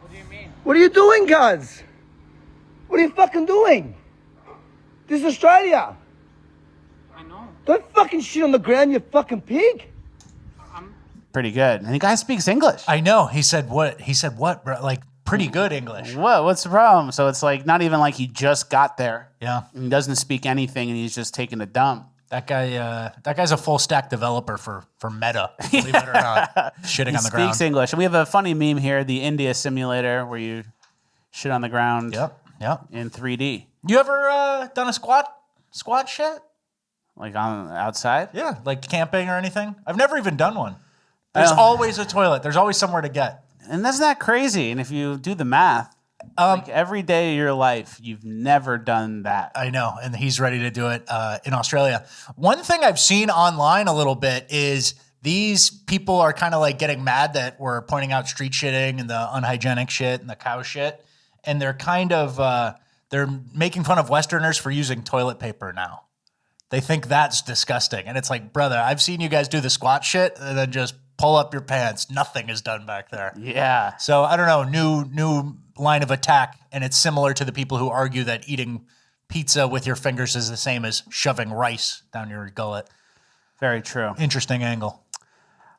What do you mean? What are you doing, cuz? What are you fucking doing? This is Australia. I know. Don't fucking shit on the ground, you fucking pig. Pretty good. And the guy speaks English. I know. He said what? He said what, bro? Like, pretty good English. What? What's the problem? So it's like not even like he just got there. Yeah. He doesn't speak anything and he's just taking a dump. That guy's a full stack developer for Meta, believe it or not. Shitting on the ground. He speaks English. And we have a funny meme here, the India simulator, where you shit on the ground. Yep. In 3D. You ever done a squat shit? Like on outside? Yeah, like camping or anything? I've never even done one. There's always a toilet. There's always somewhere to get. And that's not crazy. And if you do the math, like every day of your life, you've never done that. I know, and he's ready to do it in Australia. One thing I've seen online a little bit is these people are kind of like getting mad that we're pointing out street shitting and the unhygienic shit and the cow shit. And they're kind of, they're making fun of Westerners for using toilet paper now. They think that's disgusting. And it's like, brother, I've seen you guys do the squat shit and then just pull up your pants. Nothing is done back there. Yeah. So I don't know, new line of attack. And it's similar to the people who argue that eating pizza with your fingers is the same as shoving rice down your gullet. Very true. Interesting angle.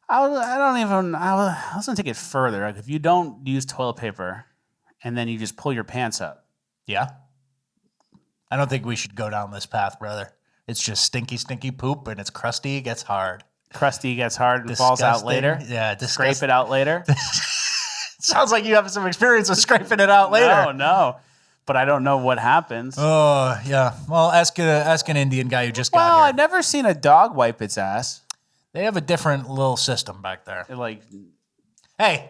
I was going to take it further. Like if you don't use toilet paper and then you just pull your pants up. Yeah. I don't think we should go down this path, brother. It's just stinky poop, and it's crusty, gets hard. Crusty gets hard and falls out later? Yeah, Scrape it out later? Sounds like you have some experience with scraping it out later. No. But I don't know what happens. Oh, yeah. Well, ask an Indian guy who just got here. Well, I've never seen a dog wipe its ass. They have a different little system back there. Like, hey,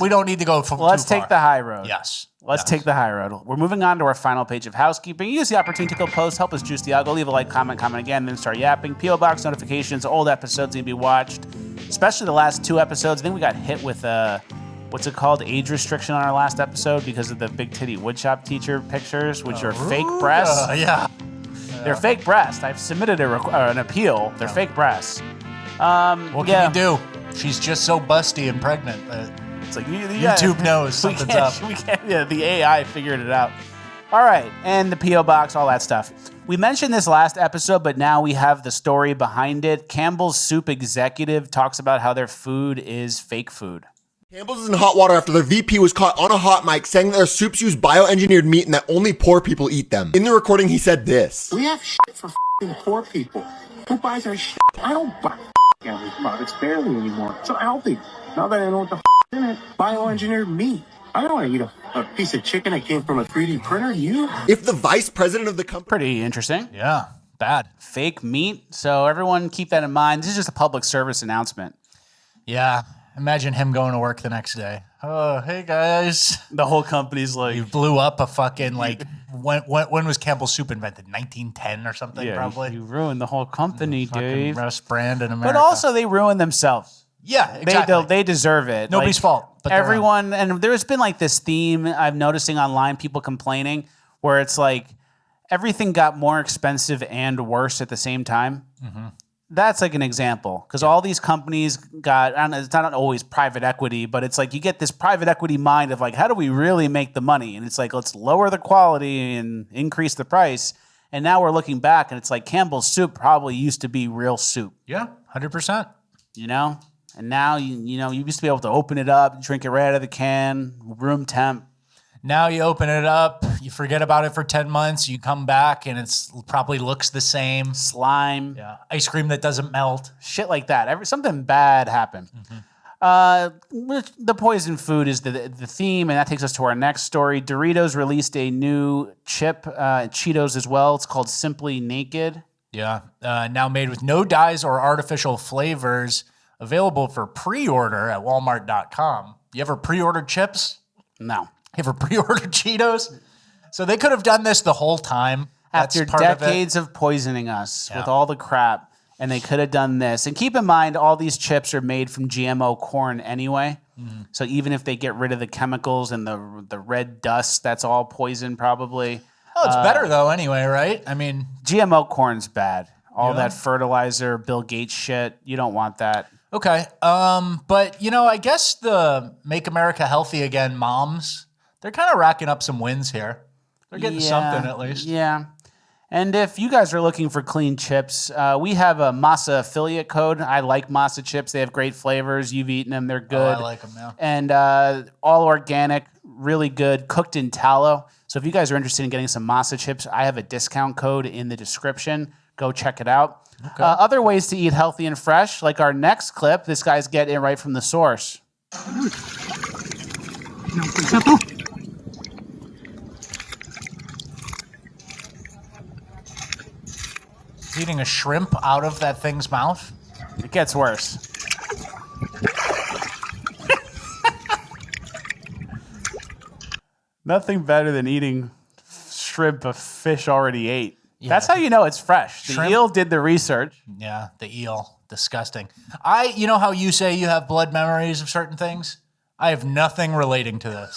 we don't need to go too far. Let's take the high road. Yes. Let's take the high road. We're moving on to our final page of housekeeping. Use the opportunity to go post, help us juice the algo, leave a like, comment again, then start yapping. P.O. Box notifications, old episodes need to be watched, especially the last 2 episodes. I think we got hit with what's it called? Age restriction on our last episode because of the big titty woodshop teacher pictures, which are fake breasts. They're fake breasts. I've submitted an appeal. They're fake breasts. What can you do? She's just so busty and pregnant that it's like YouTube knows something's up. The AI figured it out. All right, and the P.O. Box, all that stuff. We mentioned this last episode, but now we have the story behind it. Campbell's Soup executive talks about how their food is fake food. Campbell's is in hot water after their VP was caught on a hot mic saying that their soups use bioengineered meat and that only poor people eat them. In the recording, he said this. We have shit for poor people. Who buys our shit? I don't buy every products barely anymore. It's not healthy. Now that I know what the in it, bioengineered meat. I don't want to eat a piece of chicken that came from a 3D printer. If the vice president of the company... Pretty interesting. Yeah, bad. Fake meat. So everyone keep that in mind. This is just a public service announcement. Yeah. Imagine him going to work the next day. Oh, hey guys. The whole company's like... You blew up a fucking, like, when was Campbell's Soup invented? 1910 or something, probably? You ruined the whole company, Dave. Best brand in America. But also they ruined themselves. Yeah, exactly. They deserve it. Nobody's fault. But everyone, and there's been like this theme I'm noticing online, people complaining, where it's like everything got more expensive and worse at the same time. Mm-hmm. That's like an example because all these companies got, I don't know, it's not always private equity, but it's like you get this private equity mind of like, how do we really make the money? And it's like, let's lower the quality and increase the price. And now we're looking back and it's like Campbell's Soup probably used to be real soup. Yeah, 100%. You know? And now, you used to be able to open it up, drink it right out of the can, room temp. Now you open it up, you forget about it for 10 months, you come back and it's probably looks the same. Slime. Yeah. Ice cream that doesn't melt. Shit like that. Something bad happened. Mm-hmm. The poison food is the theme, and that takes us to our next story. Doritos released a new chip, Cheetos as well. It's called Simply Naked. Yeah. Now made with no dyes or artificial flavors, available for pre-order at Walmart.com. You ever pre-ordered chips? No. You ever pre-ordered Cheetos? So they could have done this the whole time. After decades of poisoning us with all the crap, and they could have done this. And keep in mind, all these chips are made from GMO corn anyway. Mm-hmm. So even if they get rid of the chemicals and the red dust, that's all poison probably. Oh, it's better though anyway, right? I mean, GMO corn's bad. All that fertilizer, Bill Gates shit, you don't want that. Okay. But, I guess the Make America Healthy Again moms, they're kind of racking up some wins here. They're getting something at least. Yeah. And if you guys are looking for clean chips, we have a Masa affiliate code. I like Masa chips. They have great flavors. You've eaten them. They're good. Oh, I like them now. And all organic, really good, cooked in tallow. So if you guys are interested in getting some Masa chips, I have a discount code in the description. Go check it out. Okay. Other ways to eat healthy and fresh, like our next clip, this guy's getting it right from the source. Eating a shrimp out of that thing's mouth? It gets worse. Nothing better than eating shrimp a fish already ate. Yeah. That's how you know it's fresh. The eel did the research. Yeah, the eel. Disgusting. You know how you say you have blood memories of certain things? I have nothing relating to this.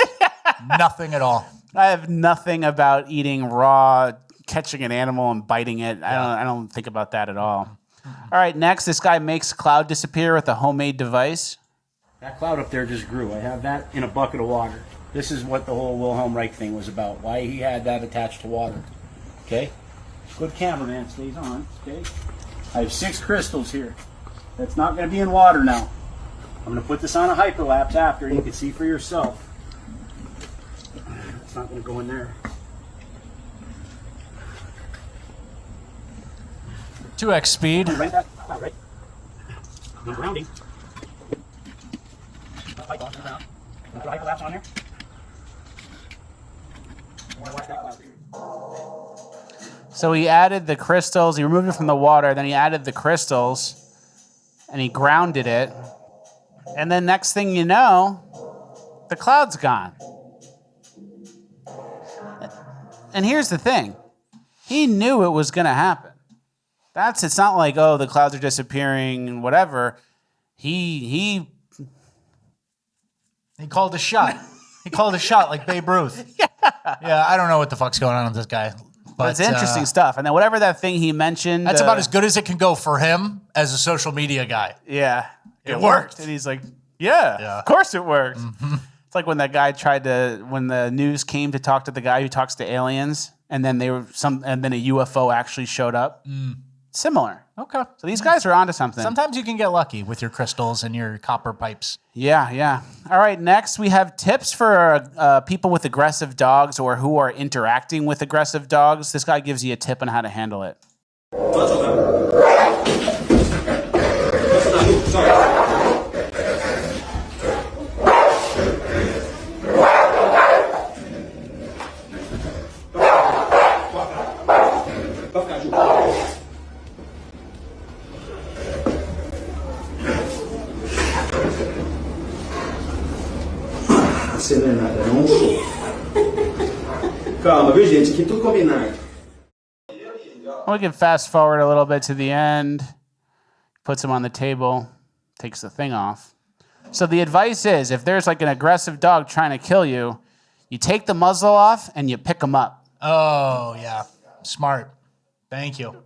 Nothing at all. I have nothing about eating raw, catching an animal and biting it. Yeah. I don't think about that at all. Mm-hmm. All right, next, this guy makes cloud disappear with a homemade device. That cloud up there just grew. I have that in a bucket of water. This is what the whole Wilhelm Reich thing was about, why he had that attached to water. Okay? Good cameraman, stays on. Okay? I have 6 crystals here. That's not going to be in water now. I'm going to put this on a hyperlapse after. You can see for yourself. It's not going to go in there. 2x speed. Right. No grounding. the pipe off the ground. Put a hyperlapse on there. So he added the crystals. He removed it from the water. Then he added the crystals, and he grounded it. And then next thing you know, the cloud's gone. And here's the thing. He knew it was going to happen. It's not like, oh, the clouds are disappearing and whatever. He called a shot. He called a shot like Babe Ruth. Yeah, I don't know what the fuck's going on with this guy. But it's interesting stuff. And then whatever that thing he mentioned. That's about as good as it can go for him as a social media guy. Yeah. It worked. And he's like, yeah, of course it worked. Mm-hmm. It's like when that guy when the news came to talk to the guy who talks to aliens, and then and then a UFO actually showed up. Similar. Okay. So these guys are onto something. Sometimes you can get lucky with your crystals and your copper pipes. Yeah. All right, next we have tips for people with aggressive dogs or who are interacting with aggressive dogs. This guy gives you a tip on how to handle it. Calma, viu, gente? Aqui tudo combinado. We can fast forward a little bit to the end. Puts him on the table, takes the thing off. So the advice is, if there's like an aggressive dog trying to kill you, you take the muzzle off and you pick him up. Oh, yeah. Smart. Thank you.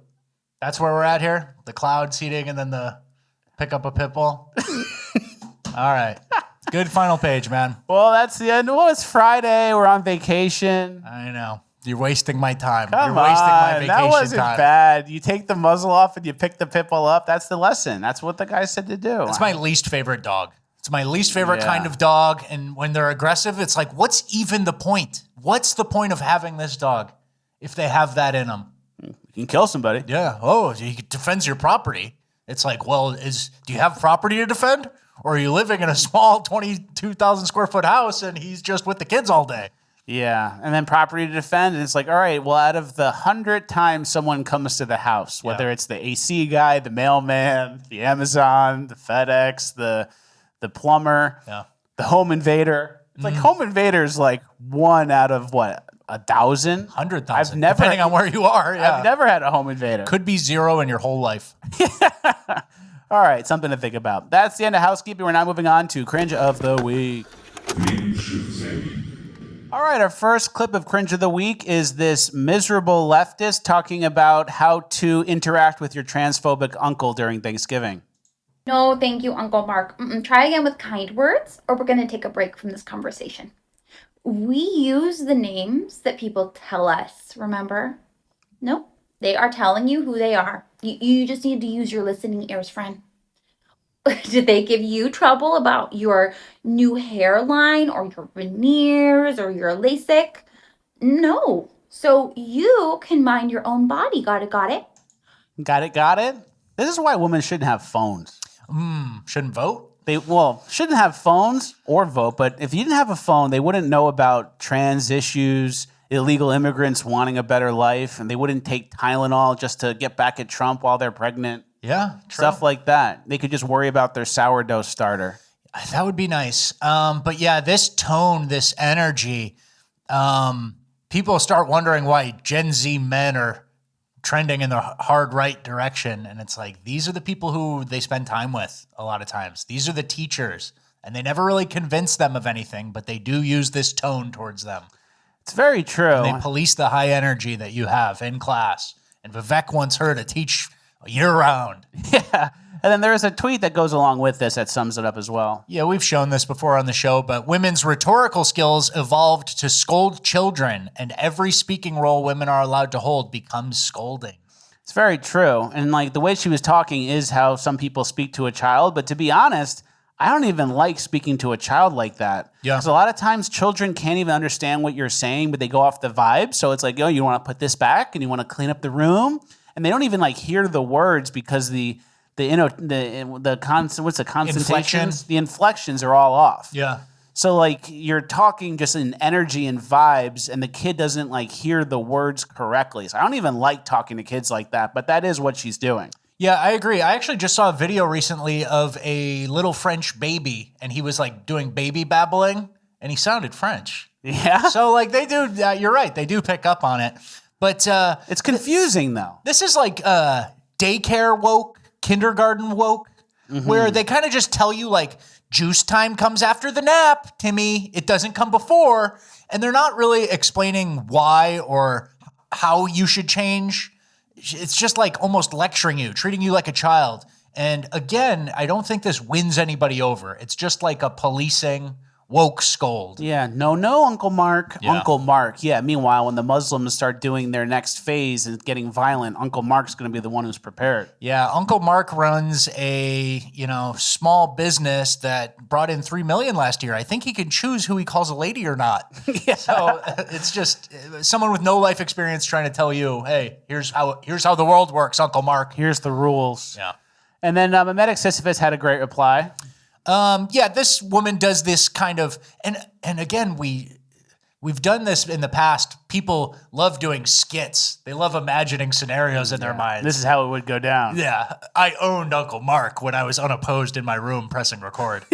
That's where we're at here? The cloud seating and then the pick up a pit bull? All right. Good final page, man. Well, that's the end. Well, it's Friday. We're on vacation. I know. You're wasting my time. You're wasting my vacation that wasn't time. bad. You take the muzzle off and you pick the pit bull up. That's the lesson. That's what the guy said to do. It's my least favorite dog. It's my least favorite kind of dog. And when they're aggressive, it's like, what's even the point? What's the point of having this dog if they have that in them? You can kill somebody. Yeah. Oh, he defends your property. It's like, well, do you have property to defend? Or are you living in a small 22,000 square foot house and he's just with the kids all day? Yeah. And then property to defend. And it's like, all right, well, out of the 100 times someone comes to the house, whether it's the AC guy, the mailman, the Amazon, the FedEx, the plumber, the home invader. It's like home invader is like 1 out of what? 1,000? 100,000. Depending on where you are. Yeah. I've never had a home invader. Could be 0 in your whole life. All right, something to think about. That's the end of housekeeping. We're now moving on to Cringe of the Week. All right, our first clip of Cringe of the Week is this miserable leftist talking about how to interact with your transphobic uncle during Thanksgiving. No, thank you, Uncle Mark. Try again with kind words, or we're going to take a break from this conversation. We use the names that people tell us, remember? No, they are telling you who they are. You just need to use your listening ears, friend. Did they give you trouble about your new hairline or your veneers or your LASIK? No. So you can mind your own body. Got it? Got it? This is why women shouldn't have phones. Shouldn't vote? Shouldn't have phones or vote, but if you didn't have a phone, they wouldn't know about trans issues, illegal immigrants wanting a better life, and they wouldn't take Tylenol just to get back at Trump while they're pregnant. Yeah, true. Stuff like that. They could just worry about their sourdough starter. That would be nice. But yeah, this tone, this energy, people start wondering why Gen Z men are trending in the hard right direction. And it's like, these are the people who they spend time with a lot of times. These are the teachers. And they never really convince them of anything, but they do use this tone towards them. It's very true. And they police the high energy that you have in class. And Vivek wants her to teach year-round. Yeah. And then there's a tweet that goes along with this that sums it up as well. Yeah, we've shown this before on the show, but women's rhetorical skills evolved to scold children, and every speaking role women are allowed to hold becomes scolding. It's very true. And like the way she was talking is how some people speak to a child. But to be honest, I don't even like speaking to a child like that. Yeah. Because a lot of times children can't even understand what you're saying, but they go off the vibe. So it's like, you want to put this back and you want to clean up the room. And they don't even like hear the words because the the constant, what's the concentrations? Inflection. The inflections are all off. Yeah. So like you're talking just in energy and vibes, and the kid doesn't like hear the words correctly. So I don't even like talking to kids like that, but that is what she's doing. Yeah, I agree. I actually just saw a video recently of a little French baby, and he was like doing baby babbling, and he sounded French. Yeah. So like they do. You're right. They do pick up on it, but it's confusing though. This is like daycare woke, kindergarten woke, where they kind of just tell you like juice time comes after the nap, Timmy. It doesn't come before, and they're not really explaining why or how you should change. It's just like almost lecturing you, treating you like a child. And again, I don't think this wins anybody over. It's just like a policing woke scold. Yeah, no, Uncle Mark. Yeah. Uncle Mark. Yeah, meanwhile, when the Muslims start doing their next phase and getting violent, Uncle Mark's going to be the one who's prepared. Yeah, Uncle Mark runs a, small business that brought in $3 million last year. I think he can choose who he calls a lady or not. Yeah. So it's just someone with no life experience trying to tell you, hey, here's how the world works, Uncle Mark. Here's the rules. Yeah. And then Memetic Sisyphus had a great reply. This woman does this kind of, and again, we've done this in the past. People love doing skits. They love imagining scenarios in their minds. This is how it would go down. Yeah. I owned Uncle Mark when I was unopposed in my room pressing record.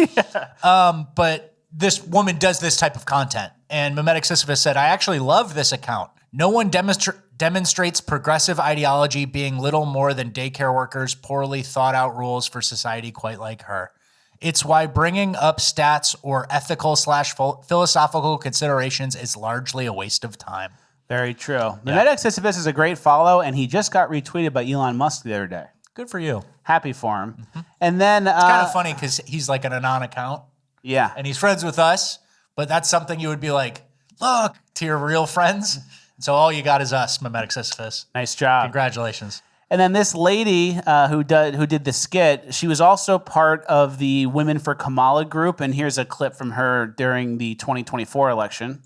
But this woman does this type of content. And Memetic Sisyphus said, I actually love this account. No one demonstrates progressive ideology being little more than daycare workers' poorly thought out rules for society quite like her. It's why bringing up stats or ethical/philosophical considerations is largely a waste of time. Very true. Memetic Sisyphus is a great follow, and he just got retweeted by Elon Musk the other day. Good for you. Happy for him. And then it's kind of funny because he's like an anon account. Yeah. And he's friends with us, but that's something you would be like, look, to your real friends. So all you got is us, Memetic Sisyphus. Nice job. Congratulations. And then this lady who did the skit, she was also part of the Women for Kamala group. And here's a clip from her during the 2024 election.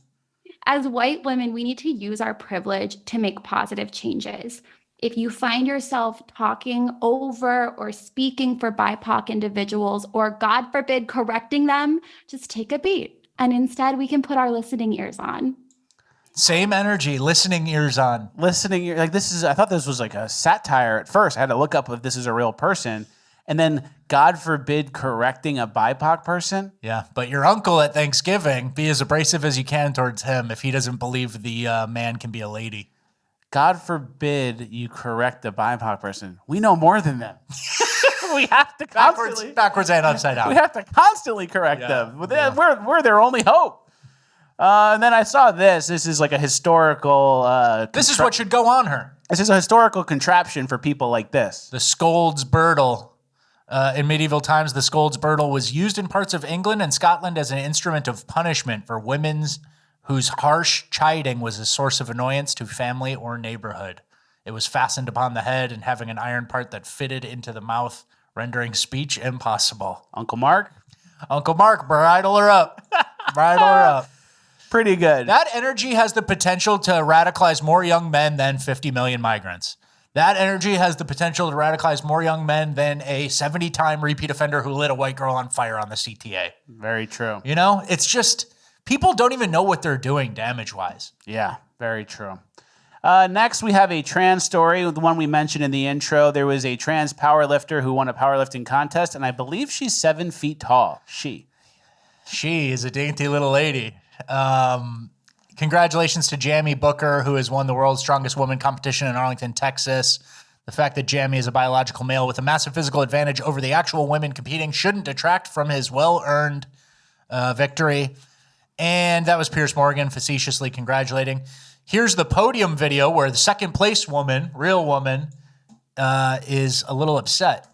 As white women, we need to use our privilege to make positive changes. If you find yourself talking over or speaking for BIPOC individuals, or God forbid, correcting them, just take a beat. And instead, we can put our listening ears on. Same energy, listening ears on. I thought this was like a satire at first. I had to look up if this is a real person. And then, God forbid, correcting a BIPOC person. Yeah, but your uncle at Thanksgiving, be as abrasive as you can towards him if he doesn't believe the man can be a lady. God forbid you correct a BIPOC person. We know more than them. We have to constantly... Backwards and upside down. We have to constantly correct them. We're their only hope. And then I saw this. This is like a historical... this is what should go on her. This is a historical contraption for people like this. The Scold's Birdle. In medieval times, the Scold's Birdle was used in parts of England and Scotland as an instrument of punishment for women whose harsh chiding was a source of annoyance to family or neighborhood. It was fastened upon the head and having an iron part that fitted into the mouth, rendering speech impossible. Uncle Mark, bridle her up. Bridle her up. Pretty good. That energy has the potential to radicalize more young men than 50 million migrants. That energy has the potential to radicalize more young men than a 70-time repeat offender who lit a white girl on fire on the CTA. Very true. It's just, people don't even know what they're doing damage-wise. Yeah, very true. Next, we have a trans story, the one we mentioned in the intro. There was a trans powerlifter who won a powerlifting contest, and I believe she's 7 feet tall. She is a dainty little lady. Congratulations to Jamie Booker, who has won the world's strongest woman competition in Arlington, Texas. The fact that Jamie is a biological male with a massive physical advantage over the actual women competing shouldn't detract from his well-earned victory. And that was Pierce Morgan facetiously congratulating. Here's the podium video where the second place woman, real woman, is a little upset.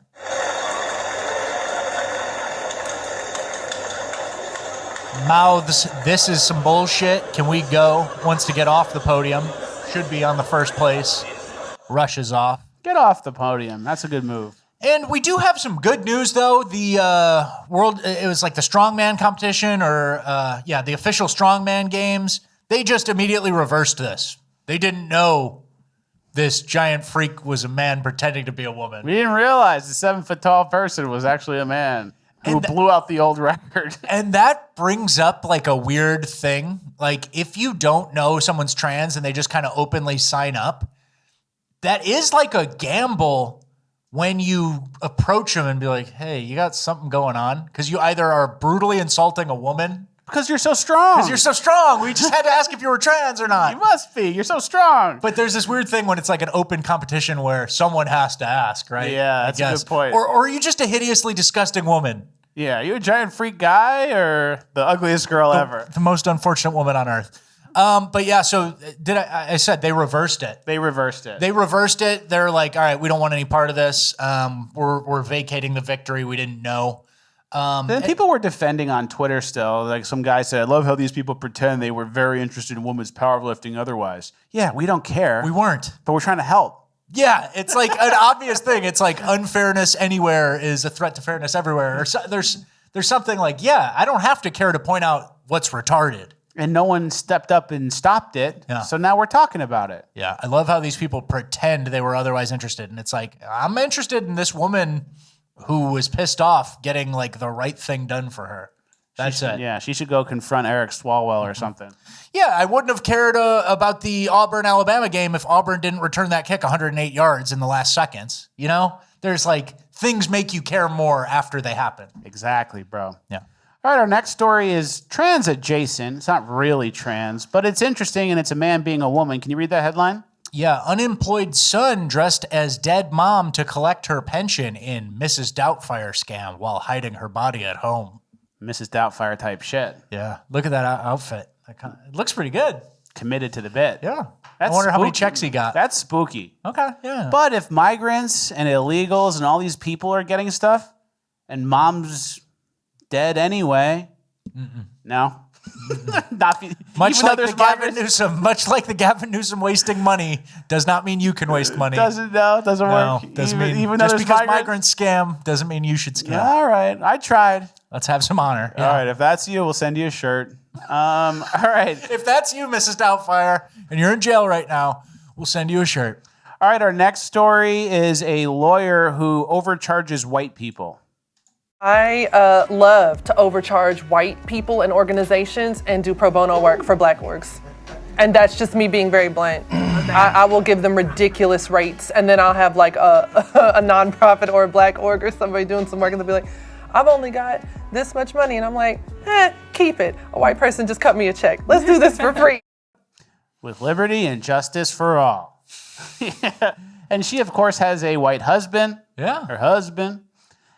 Mouths, this is some bullshit. Can we go? Wants to get off the podium. Should be on the first place. Rushes off. Get off the podium. That's a good move. And we do have some good news, though. The it was like the strongman competition or, the official strongman games. They just immediately reversed this. They didn't know this giant freak was a man pretending to be a woman. We didn't realize the 7-foot-tall person was actually a man who blew out the old record. And that brings up like a weird thing. Like if you don't know someone's trans and they just kind of openly sign up, that is like a gamble when you approach them and be like, hey, you got something going on? Because you either are brutally insulting a woman. Because you're so strong. Because you're so strong. We just had to ask if you were trans or not. You must be. You're so strong. But there's this weird thing when it's like an open competition where someone has to ask, right? Yeah, that's a good point. Or are you just a hideously disgusting woman? Yeah, are you a giant freak guy or the ugliest girl ever? The most unfortunate woman on earth. But yeah, so I said they reversed it. They reversed it. They reversed it. They're like, all right, we don't want any part of this. We're vacating the victory. We didn't know. Then people were defending on Twitter still. Like some guy said, I love how these people pretend they were very interested in women's powerlifting otherwise. Yeah, we don't care. We weren't. But we're trying to help. Yeah, it's like an obvious thing. It's like unfairness anywhere is a threat to fairness everywhere. Or there's something like, yeah, I don't have to care to point out what's retarded. And no one stepped up and stopped it. Yeah. So now we're talking about it. Yeah, I love how these people pretend they were otherwise interested. And it's like, I'm interested in this woman who was pissed off getting like the right thing done for her. That's it. Yeah, she should go confront Eric Swalwell or something. Yeah, I wouldn't have cared about the Auburn-Alabama game if Auburn didn't return that kick 108 yards in the last seconds. You know? There's like, things make you care more after they happen. Exactly, bro. Yeah. All right, our next story is trans adjacent. It's not really trans, but it's interesting and it's a man being a woman. Can you read that headline? Yeah, unemployed son dressed as dead mom to collect her pension in Mrs. Doubtfire scam while hiding her body at home. Mrs. Doubtfire type shit. Yeah, look at that outfit. It looks pretty good. Committed to the bit. Yeah. I wonder how many checks he got. That's spooky. Okay, yeah. But if migrants and illegals and all these people are getting stuff and mom's dead anyway, no. Much like the Gavin Newsom wasting money does not mean you can waste money. Doesn't work. Doesn't mean even just though because migrants scam doesn't mean you should scam. All right, I tried. Let's have some honor. Yeah. All right, if that's you, we'll send you a shirt. All right. If that's you, Mrs. Doubtfire, and you're in jail right now, we'll send you a shirt. All right, our next story is a lawyer who overcharges white people. I love to overcharge white people and organizations and do pro bono work for black orgs. And that's just me being very blunt. I will give them ridiculous rates, and then I'll have like a nonprofit or a black org or somebody doing some work, and they'll be like, I've only got this much money. And I'm like, keep it. A white person just cut me a check. Let's do this for free. With liberty and justice for all. And she, of course, has a white husband. Yeah. Her husband.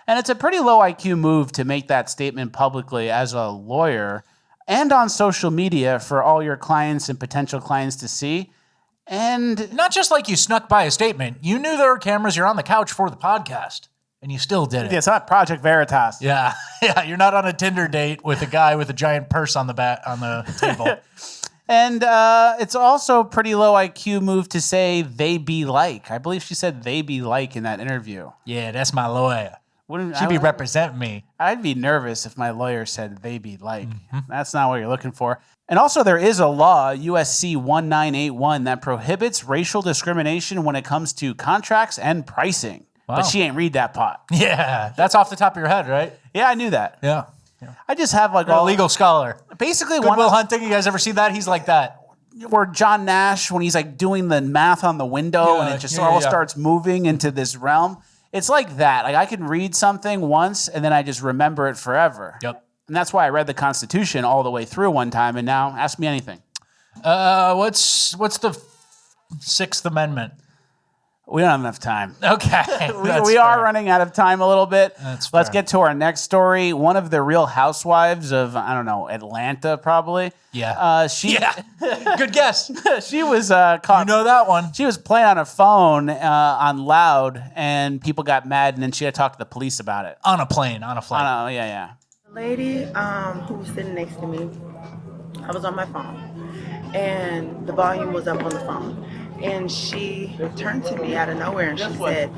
And it's a pretty low IQ move to make that statement publicly as a lawyer and on social media for all your clients and potential clients to see. And not just like you snuck by a statement. You knew there were cameras. You're on the couch for the podcast. And you still did it. Yeah, it's not Project Veritas. Yeah. Yeah. You're not on a Tinder date with a guy with a giant purse on the table. And it's also a pretty low IQ move to say they be like. I believe she said they be like in that interview. Yeah, that's my lawyer. She'd be representing me. I'd be nervous if my lawyer said they be like. That's not what you're looking for. And also there is a law, USC 1981, that prohibits racial discrimination when it comes to contracts and pricing. Wow. But she ain't read that part. Yeah, that's off the top of your head, right? Yeah, I knew that. Yeah. I just have like a legal scholar. Basically, Good Will Hunting. You guys ever see that? He's like that. Where John Nash, when he's like doing the math on the window and it just all starts moving into this realm. It's like that. Like I can read something once and then I just remember it forever. Yep. And that's why I read the Constitution all the way through one time. And now ask me anything. What's the Sixth Amendment? We don't have enough time. Okay. we are running out of time a little bit. Let's get to our next story. One of the Real Housewives of, I don't know, Atlanta probably. Yeah. Good guess. She was caught. You know that one. She was playing on a phone on loud and people got mad and then she had to talk to the police about it. On a plane, on a flight. Yeah. The lady who was sitting next to me, I was on my phone and the volume was up on the phone. And she turned to me out of nowhere and she said,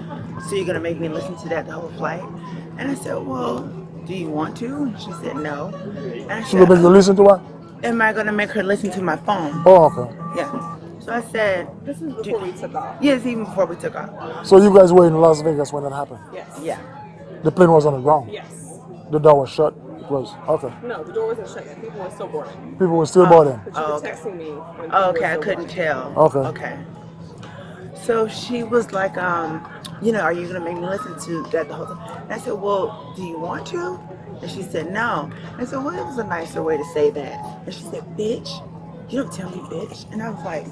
so you're going to make me listen to that the whole flight? And I said, well, do you want to? And she said, no. And I said, listen to what? am I going to make her listen to my phone? Oh, okay. Yeah. So I said, This is before we took off. yes, even before we took off. So you guys were in Las Vegas when that happened? Yes. Yeah. The plane was on the ground? Yes. The door was shut? It was? Okay. No, the door wasn't shut yet. People were still boarding. People were still boarding? But you were texting me. When Oh, people okay, I were still couldn't boarding. tell. Okay. Okay. So she was like, you know, are you gonna make me listen to that the whole time? And I said, well, do you want to? And she said, no. And I said, well, it was a nicer way to say that. And she said, bitch, you don't tell me bitch. And I was like,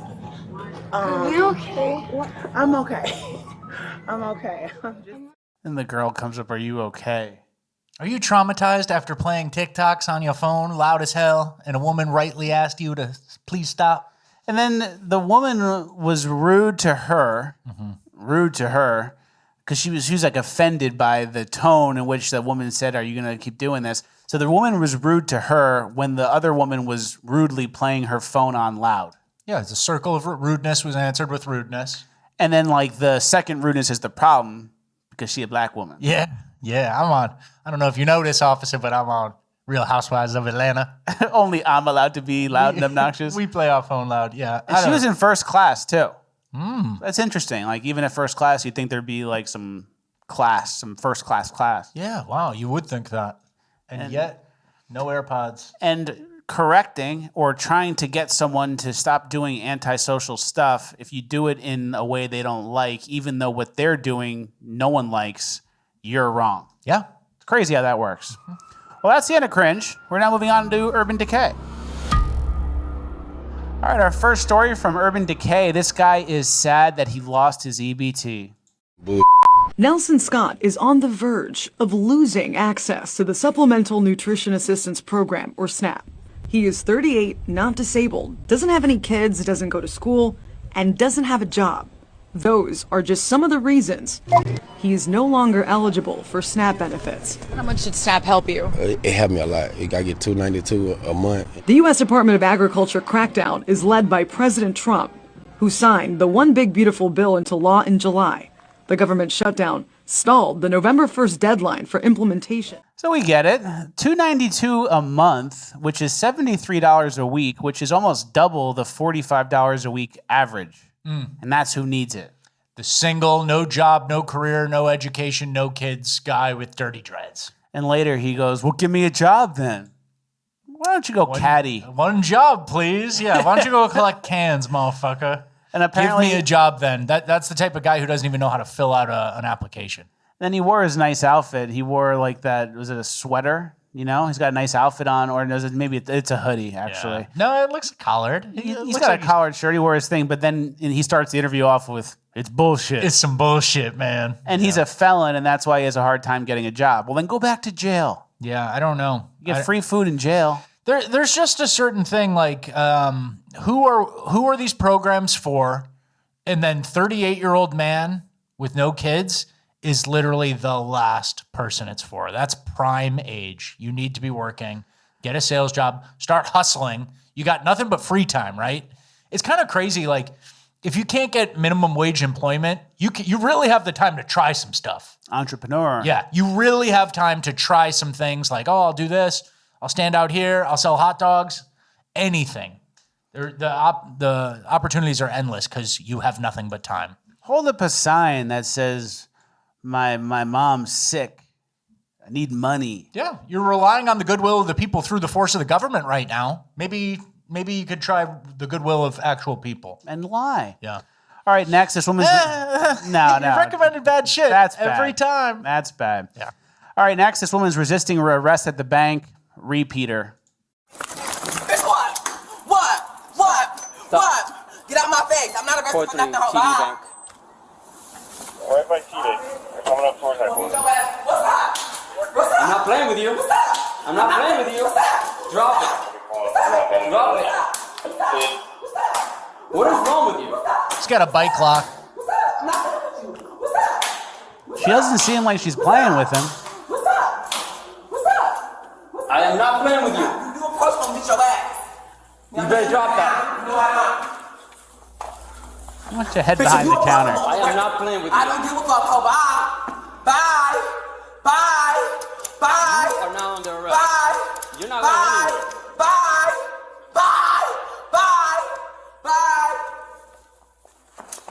Are you okay? What? I'm okay. I'm okay. And the girl comes up, are you okay? Are you traumatized after playing TikToks on your phone loud as hell and a woman rightly asked you to please stop? And then the woman was rude to her, because she was like offended by the tone in which the woman said, are you going to keep doing this? So the woman was rude to her when the other woman was rudely playing her phone on loud. Yeah, the circle of rudeness was answered with rudeness. And then like the second rudeness is the problem because she a black woman. Yeah, I'm on. I don't know if you know this, officer, but I'm on Real Housewives of Atlanta. Only I'm allowed to be loud and obnoxious. We play our phone loud, yeah. And she was in first class too. That's interesting. Like even at first class, you'd think there'd be like some first class. Yeah, wow, you would think that. And yet, no AirPods. And correcting or trying to get someone to stop doing antisocial stuff, if you do it in a way they don't like, even though what they're doing no one likes, you're wrong. Yeah. It's crazy how that works. Well, that's the end of Cringe. We're now moving on to Urban Decay. All right, our first story from Urban Decay. This guy is sad that he lost his EBT. Nelson Scott is on the verge of losing access to the Supplemental Nutrition Assistance Program, or SNAP. He is 38, not disabled, doesn't have any kids, doesn't go to school, and doesn't have a job. Those are just some of the reasons he is no longer eligible for SNAP benefits. How much did SNAP help you? It helped me a lot. I get $292 a month. The U.S. Department of Agriculture crackdown is led by President Trump, who signed the One Big Beautiful Bill into law in July. The government shutdown stalled the November 1st deadline for implementation. So we get it. $292 a month, which is $73 a week, which is almost double the $45 a week average. And that's who needs it. The single, no job, no career, no education, no kids guy with dirty dreads. And later he goes, well, give me a job then. Why don't you go caddy? One job, please. Yeah, why don't you go collect cans, motherfucker? And apparently, give me a job then. That's the type of guy who doesn't even know how to fill out an application. Then he wore his nice outfit. He wore like that, was it a sweater? You know, he's got a nice outfit on, or maybe it's a hoodie, actually. Yeah. No, it looks collared. He's got a collared shirt. He wore his thing, but then he starts the interview off with, it's bullshit. It's some bullshit, man. And he's a felon, and that's why he has a hard time getting a job. Well, then go back to jail. Yeah, I don't know. You get free food in jail. There's just a certain thing like, who are these programs for? And then 38-year-old man with no kids is literally the last person it's for. That's prime age. You need to be working, get a sales job, start hustling. You got nothing but free time, right? It's kind of crazy. Like if you can't get minimum wage employment, you really have the time to try some stuff. Entrepreneur. Yeah, you really have time to try some things like, oh, I'll do this. I'll stand out here. I'll sell hot dogs. Anything. The opportunities are endless because you have nothing but time. Hold up a sign that says, my mom's sick. I need money. Yeah, you're relying on the goodwill of the people through the force of the government right now. Maybe you could try the goodwill of actual people. And lie. Yeah. All right, next, this woman's... No. You recommended bad shit. That's bad. Every time. That's bad. Yeah. All right, next, this woman's resisting arrest at the bank. Repeater. What? Get out my face. I'm not arrested for nothing. Bank. Right by TD. They're coming up towards that one. What's up? I'm not playing with you. What's up? I'm not playing with you. What's up? Drop it. Drop it. What is wrong with you? She's got a bike lock. She doesn't seem like she's playing with him. I am not playing with you. You gonna push me, beat your ass. You better drop that. I want your head behind the counter. I am not playing with you. I don't give a fuck. Oh, bye. Bye. Bye. Bye. You are now under arrest. Bye. You're not going anywhere. Bye. Bye. Bye. Bye.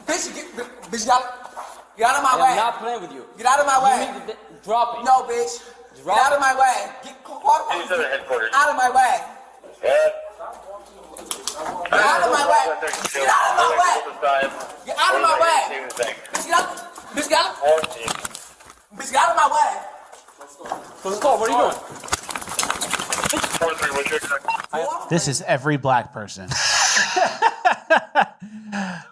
Bitch, get out of my way. I'm not playing with you. Get out of my way. You need to drop it. No, bitch. Get out of my way. Get out of my way. Get out of my way. Get out of my way. Get out of my way. Bitch, get out. Bitch, get out. Bitch, get out of my way. Let's go. What are you doing? This is every black person.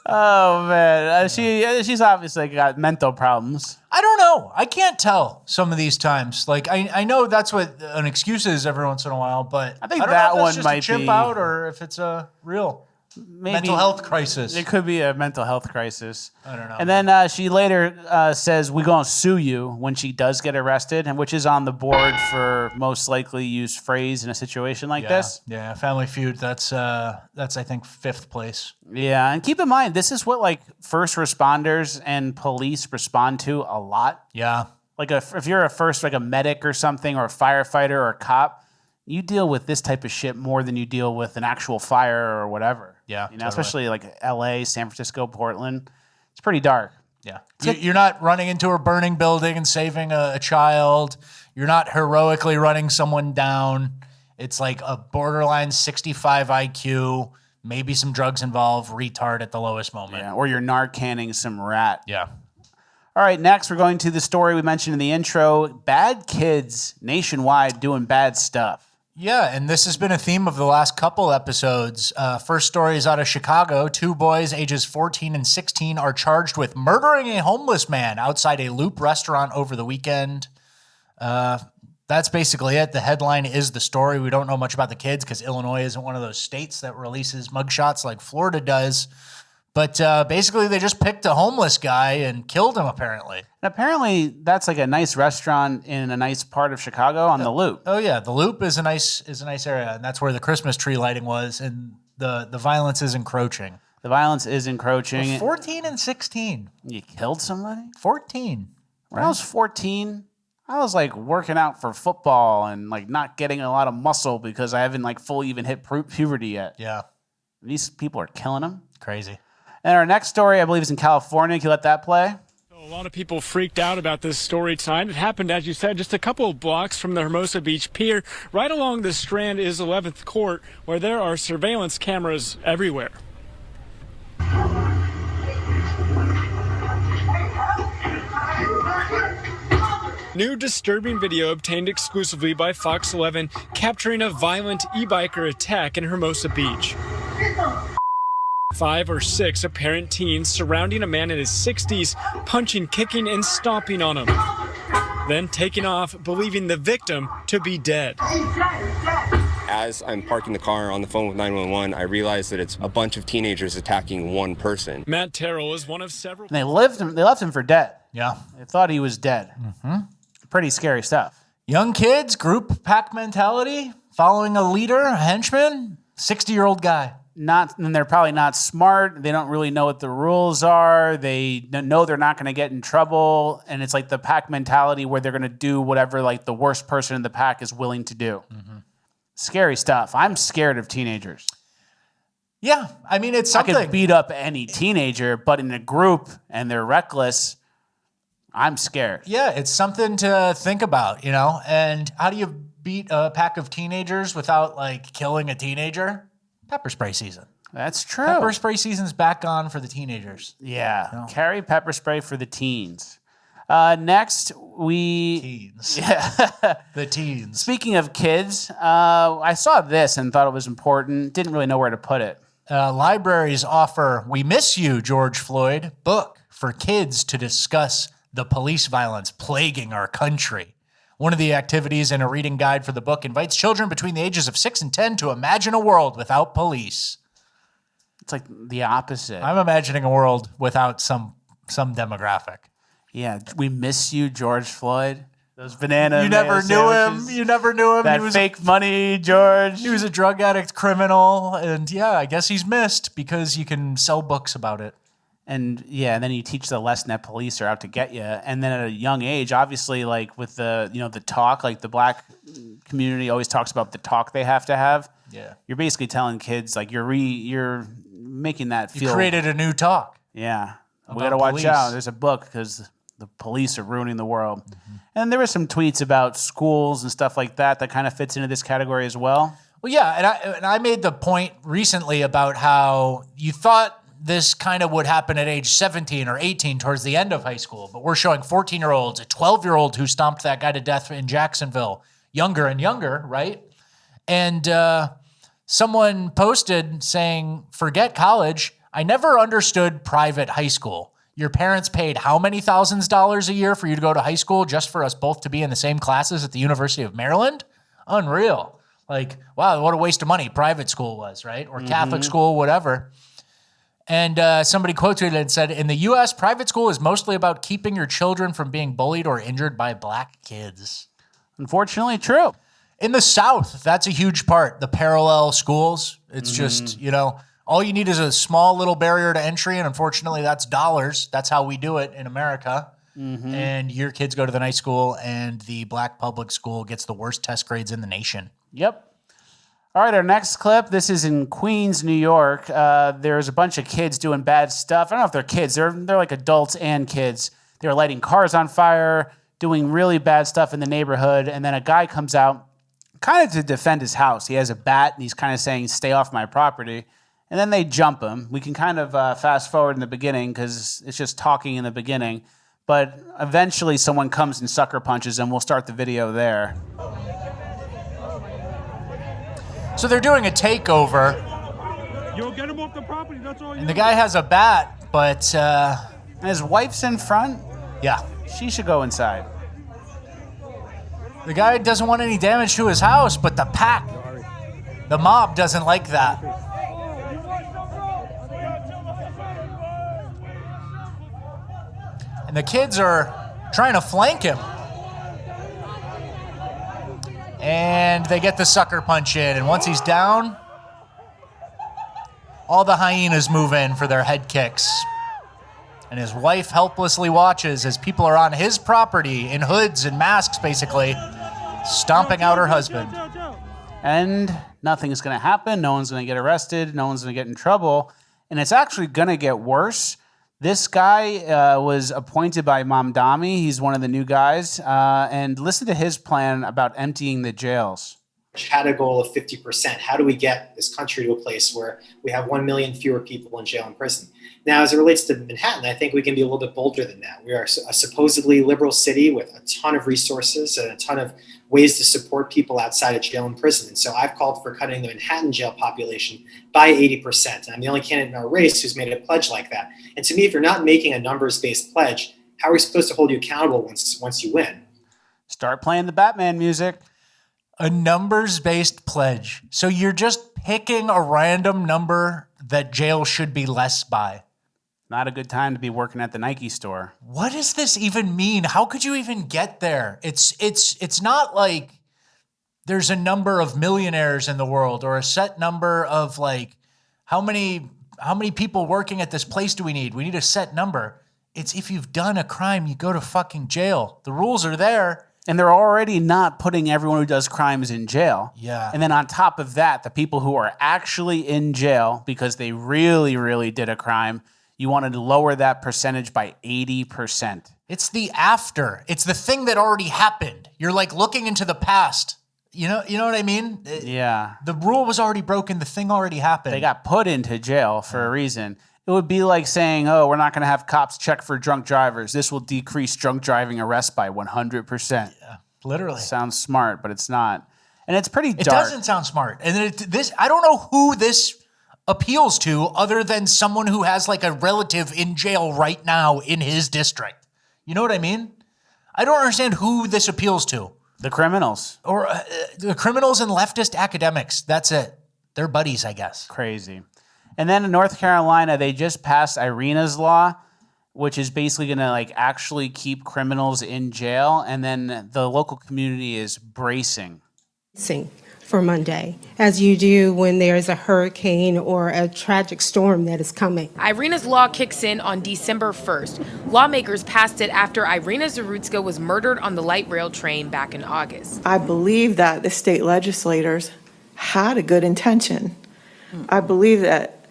Oh man, she's obviously got mental problems. I don't know. I can't tell some of these times. Like I know that's what an excuse is every once in a while, but I think don't that know if that's one just might a chimp be out or if it's a real mental health crisis. It could be a mental health crisis. I don't know. And then she later says, "We're going to sue you" when she does get arrested, and which is on the board for most likely used phrase in a situation like this. Yeah, Family Feud. That's I think 5th place. Yeah, and keep in mind, this is what like first responders and police respond to a lot. Yeah. Like if you're a medic or something, or a firefighter or a cop, you deal with this type of shit more than you deal with an actual fire or whatever. Yeah, you know, especially like L.A., San Francisco, Portland. It's pretty dark. Yeah, you're not running into a burning building and saving a child. You're not heroically running someone down. It's like a borderline 65 IQ, maybe some drugs involved, retard at the lowest moment. Yeah, or you're Narcanning some rat. Yeah. All right, next we're going to the story we mentioned in the intro. Bad kids nationwide doing bad stuff. Yeah, and this has been a theme of the last couple episodes. First story is out of Chicago. 2 boys ages 14 and 16 are charged with murdering a homeless man outside a Loop restaurant over the weekend. That's basically it. The headline is the story. We don't know much about the kids because Illinois isn't one of those states that releases mugshots like Florida does. But basically, they just picked a homeless guy and killed him, apparently. And apparently, that's like a nice restaurant in a nice part of Chicago on the Loop. Oh, yeah. The Loop is a nice area, and that's where the Christmas tree lighting was, and the violence is encroaching. The violence is encroaching. Well, 14 and 16. You killed somebody? 14. When I was 14, I was like working out for football and like not getting a lot of muscle because I haven't like fully even hit puberty yet. Yeah. These people are killing them. Crazy. And our next story, I believe, is in California. Can you let that play? A lot of people freaked out about this story tonight. It happened, as you said, just a couple of blocks from the Hermosa Beach Pier. Right along the Strand is 11th Court, where there are surveillance cameras everywhere. New disturbing video obtained exclusively by Fox 11 capturing a violent e-biker attack in Hermosa Beach. 5 or 6 apparent teens surrounding a man in his 60s, punching, kicking, and stomping on him. Then taking off, believing the victim to be dead. As I'm parking the car on the phone with 911, I realize that it's a bunch of teenagers attacking one person. Matt Terrell is one of several. And they left him for dead. Yeah. They thought he was dead. Mm-hmm. Pretty scary stuff. Young kids, group pack mentality, following a leader, a henchman, 60-year-old guy. And they're probably not smart. They don't really know what the rules are. They know they're not going to get in trouble. And it's like the pack mentality where they're going to do whatever like the worst person in the pack is willing to do. Mm-hmm. Scary stuff. I'm scared of teenagers. Yeah, I mean, it's something. I could beat up any teenager, but in a group and they're reckless, I'm scared. Yeah, it's something to think about, you know? And how do you beat a pack of teenagers without like killing a teenager? Pepper spray season. That's true. Pepper spray season's back on for the teenagers. Yeah. No. Carry pepper spray for the teens. Next, Teens. Yeah. The teens. Speaking of kids, I saw this and thought it was important. Didn't really know where to put it. Libraries offer We Miss You, George Floyd book for kids to discuss the police violence plaguing our country. One of the activities in a reading guide for the book invites children between the ages of 6 and 10 to imagine a world without police. It's like the opposite. I'm imagining a world without some demographic. Yeah, we miss you, George Floyd. Those banana. You never knew him. You never knew him. That he was fake money, George. He was a drug addict, criminal, and yeah, I guess he's missed because you can sell books about it. And yeah, and then you teach the lesson that police are out to get you. And then at a young age, obviously, like with the the talk, like the black community always talks about the talk they have to have. Yeah, you're basically telling kids like you're making that feel. You created a new talk. Yeah, We got to watch out. There's a book because the police are ruining the world. And there were some tweets about schools and stuff like that kind of fits into this category as well. Well, yeah, and I made the point recently about how you thought this kind of would happen at age 17 or 18 towards the end of high school, but we're showing 14-year-olds, a 12-year-old who stomped that guy to death in Jacksonville, younger and younger, right? And someone posted saying, forget college, I never understood private high school. Your parents paid how many thousands of dollars a year for you to go to high school just for us both to be in the same classes at the University of Maryland? Unreal. Like, wow, what a waste of money private school was, right? Or Catholic school, whatever. And somebody quoted it and said, in the U.S., private school is mostly about keeping your children from being bullied or injured by black kids. Unfortunately, true. In the South, that's a huge part. The parallel schools, it's just, all you need is a small little barrier to entry. And unfortunately, that's dollars. That's how we do it in America. And your kids go to the nice school and the black public school gets the worst test grades in the nation. Yep. All right, our next clip, this is in Queens, New York. There's a bunch of kids doing bad stuff. I don't know if they're kids. They're like adults and kids. They were lighting cars on fire, doing really bad stuff in the neighborhood. And then a guy comes out kind of to defend his house. He has a bat, and he's kind of saying, stay off my property. And then they jump him. We can kind of fast forward in the beginning because it's just talking in the beginning. But eventually someone comes and sucker punches him. We'll start the video there. So they're doing a takeover. Yo, get him off the property. That's all. And the guy has a bat, but his wife's in front. Yeah, she should go inside. The guy doesn't want any damage to his house, but the pack, the mob doesn't like that. And the kids are trying to flank him. And they get the sucker punch in. And once he's down, all the hyenas move in for their head kicks. And his wife helplessly watches as people are on his property in hoods and masks, basically, stomping out her husband. And nothing is going to happen. No one's going to get arrested. No one's going to get in trouble. And it's actually going to get worse. This guy was appointed by Mamdani. He's one of the new guys. And listen to his plan about emptying the jails. Had a goal of 50%. How do we get this country to a place where we have 1 million fewer people in jail and prison? Now, as it relates to Manhattan, I think we can be a little bit bolder than that. We are a supposedly liberal city with a ton of resources and a ton of ways to support people outside of jail and prison. And so I've called for cutting the Manhattan jail population by 80%. And I'm the only candidate in our race who's made a pledge like that. And to me, if you're not making a numbers-based pledge, how are we supposed to hold you accountable once you win? Start playing the Batman music. A numbers-based pledge. So you're just picking a random number that jail should be less by. Not a good time to be working at the Nike store. What does this even mean? How could you even get there? It's not like there's a number of millionaires in the world or a set number of like how many people working at this place do we need? We need a set number. It's if you've done a crime, you go to fucking jail. The rules are there. And they're already not putting everyone who does crimes in jail. Yeah. And then on top of that, the people who are actually in jail because they really, really did a crime, you wanted to lower that percentage by 80%. It's the after. It's the thing that already happened. You're like looking into the past. You know what I mean? Yeah. The rule was already broken. The thing already happened. They got put into jail for a reason. It would be like saying, oh, we're not going to have cops check for drunk drivers. This will decrease drunk driving arrests by 100%. Yeah, literally. Sounds smart, but it's not. And it's pretty dark. It doesn't sound smart. And I don't know who this appeals to other than someone who has like a relative in jail right now in his district. You know what I mean? I don't understand who this appeals to. The criminals. Or the criminals and leftist academics. That's it. They're buddies, I guess. Crazy. And then in North Carolina, they just passed Irina's law, which is basically going to like actually keep criminals in jail. And then the local community is bracing. For Monday, as you do when there's a hurricane or a tragic storm that is coming. Irina's law kicks in on December 1st. Lawmakers passed it after Irina Zarutska was murdered on the light rail train back in August. I believe that the state legislators had a good intention. I believe that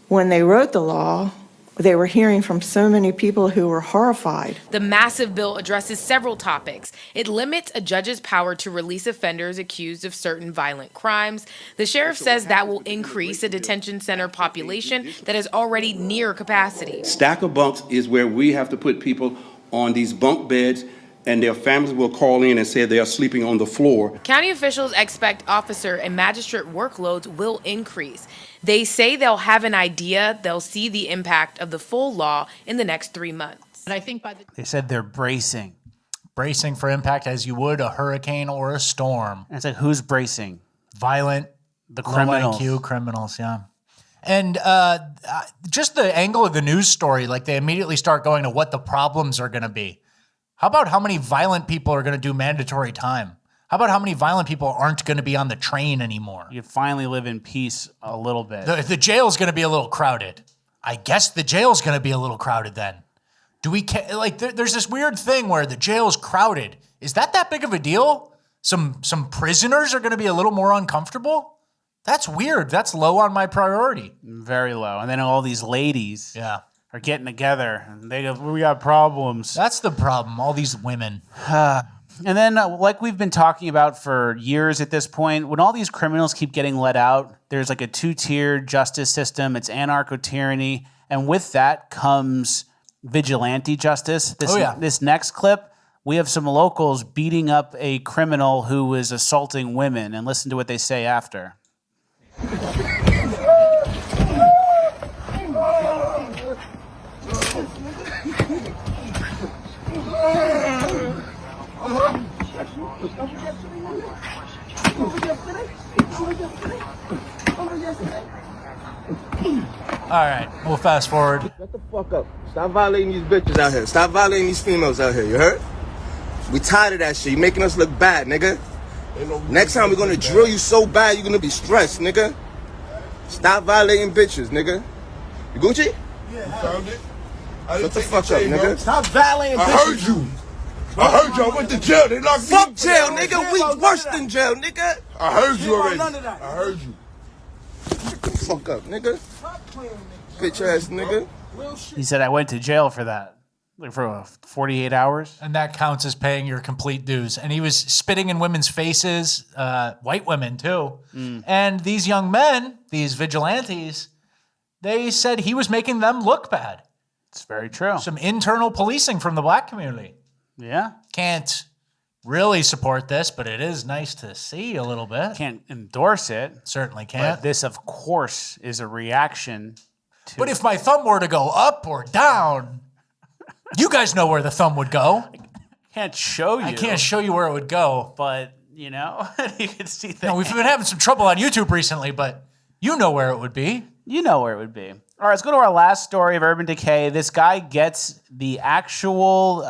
when they wrote the law, They were hearing from so many people who were horrified. The massive bill addresses several topics. It limits a judge's power to release offenders accused of certain violent crimes. The sheriff says that will increase a detention center population that is already near capacity. Stack of bunks is where we have to put people on these bunk beds, and their families will call in and say they are sleeping on the floor. County officials expect officer and magistrate workloads will increase. They say they'll have an idea, they'll see the impact of the full law in the next 3 months. And I think They said they're bracing. Bracing for impact as you would a hurricane or a storm. And it's like, who's bracing? Violent, the criminals. low IQ criminals, yeah. And just the angle of the news story, like they immediately start going to what the problems are going to be. How about how many violent people are going to do mandatory time? How about how many violent people aren't going to be on the train anymore? You finally live in peace a little bit. The jail's going to be a little crowded. I guess the jail's going to be a little crowded then. Do we like? There's this weird thing where the jail's crowded. Is that big of a deal? Some prisoners are going to be a little more uncomfortable. That's weird. That's low on my priority. Very low. And then all these ladies are getting together and they go, we got problems. That's the problem. All these women. And then, like we've been talking about for years at this point, when all these criminals keep getting let out, there's like a two-tiered justice system. It's anarcho-tyranny. And with that comes vigilante justice. This next clip, we have some locals beating up a criminal who was assaulting women. And listen to what they say after. All right, we'll fast forward. Shut the fuck up. Stop violating these bitches out here. Stop violating these females out here. You heard? We tired of that shit. You making us look bad, nigga. Next time we're gonna drill you so bad you're gonna be stressed, nigga. Stop violating bitches, nigga. You Gucci? Yeah, I found it. Shut the fuck up, nigga. Stop violating bitches. I heard you. I went to jail. They locked me Fuck in jail, nigga. We worse than jail, nigga. I heard you already. I heard you. Shut the fuck up, nigga. Bitch ass nigga. He said, I went to jail for that. Like for 48 hours. And that counts as paying your complete dues. And he was spitting in women's faces, white women too. And these young men, these vigilantes, they said he was making them look bad. It's very true. Some internal policing from the black community. Yeah. Can't really support this, but it is nice to see a little bit. Can't endorse it. Certainly can't. But this, of course, is a reaction to... But if my thumb were to go up or down... You guys know where the thumb would go. I can't show you. I can't show you where it would go. But, you know, you can see that. No, we've been having some trouble on YouTube recently, but you know where it would be. You know where it would be. All right, let's go to our last story of Urban Decay. This guy gets the actual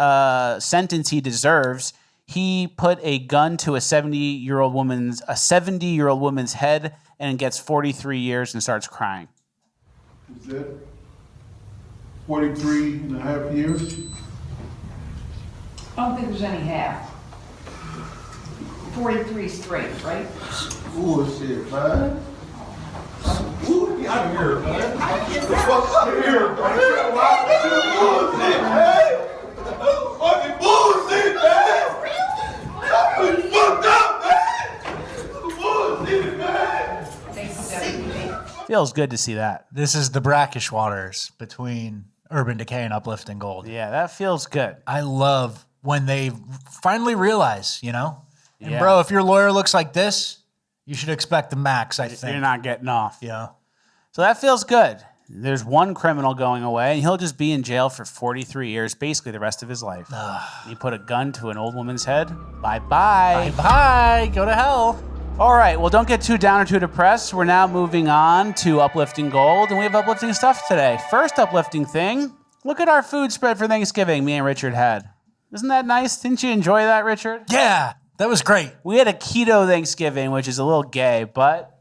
sentence he deserves. He put a gun to a 70-year-old woman's head and gets 43 years and starts crying. Is that 43 and a half years? I don't think there's any half. 43 straight, right? Bullshit, man. Ooh, get out of here, man. Get the fuck out of here, man. Bullshit, man. Fucking bullshit, man. That's fucked up, man. Bullshit, man. Feels good to see that. This is the brackish waters between Urban Decay and Uplifting Gold. Yeah, that feels good. I love when they finally realize, you know? And Yeah. bro, if your lawyer looks like this, you should expect the max, I think. You're not getting off. Yeah. So that feels good. There's one criminal going away, and he'll just be in jail for 43 years, basically the rest of his life. He put a gun to an old woman's head. Bye-bye. Bye-bye. Go to hell. All right, well, don't get too down or too depressed. We're now moving on to Uplifting Gold, and we have uplifting stuff today. First uplifting thing, look at our food spread for Thanksgiving me and Richard had. Isn't that nice? Didn't you enjoy that, Richard? Yeah, that was great. We had a keto Thanksgiving, which is a little gay, but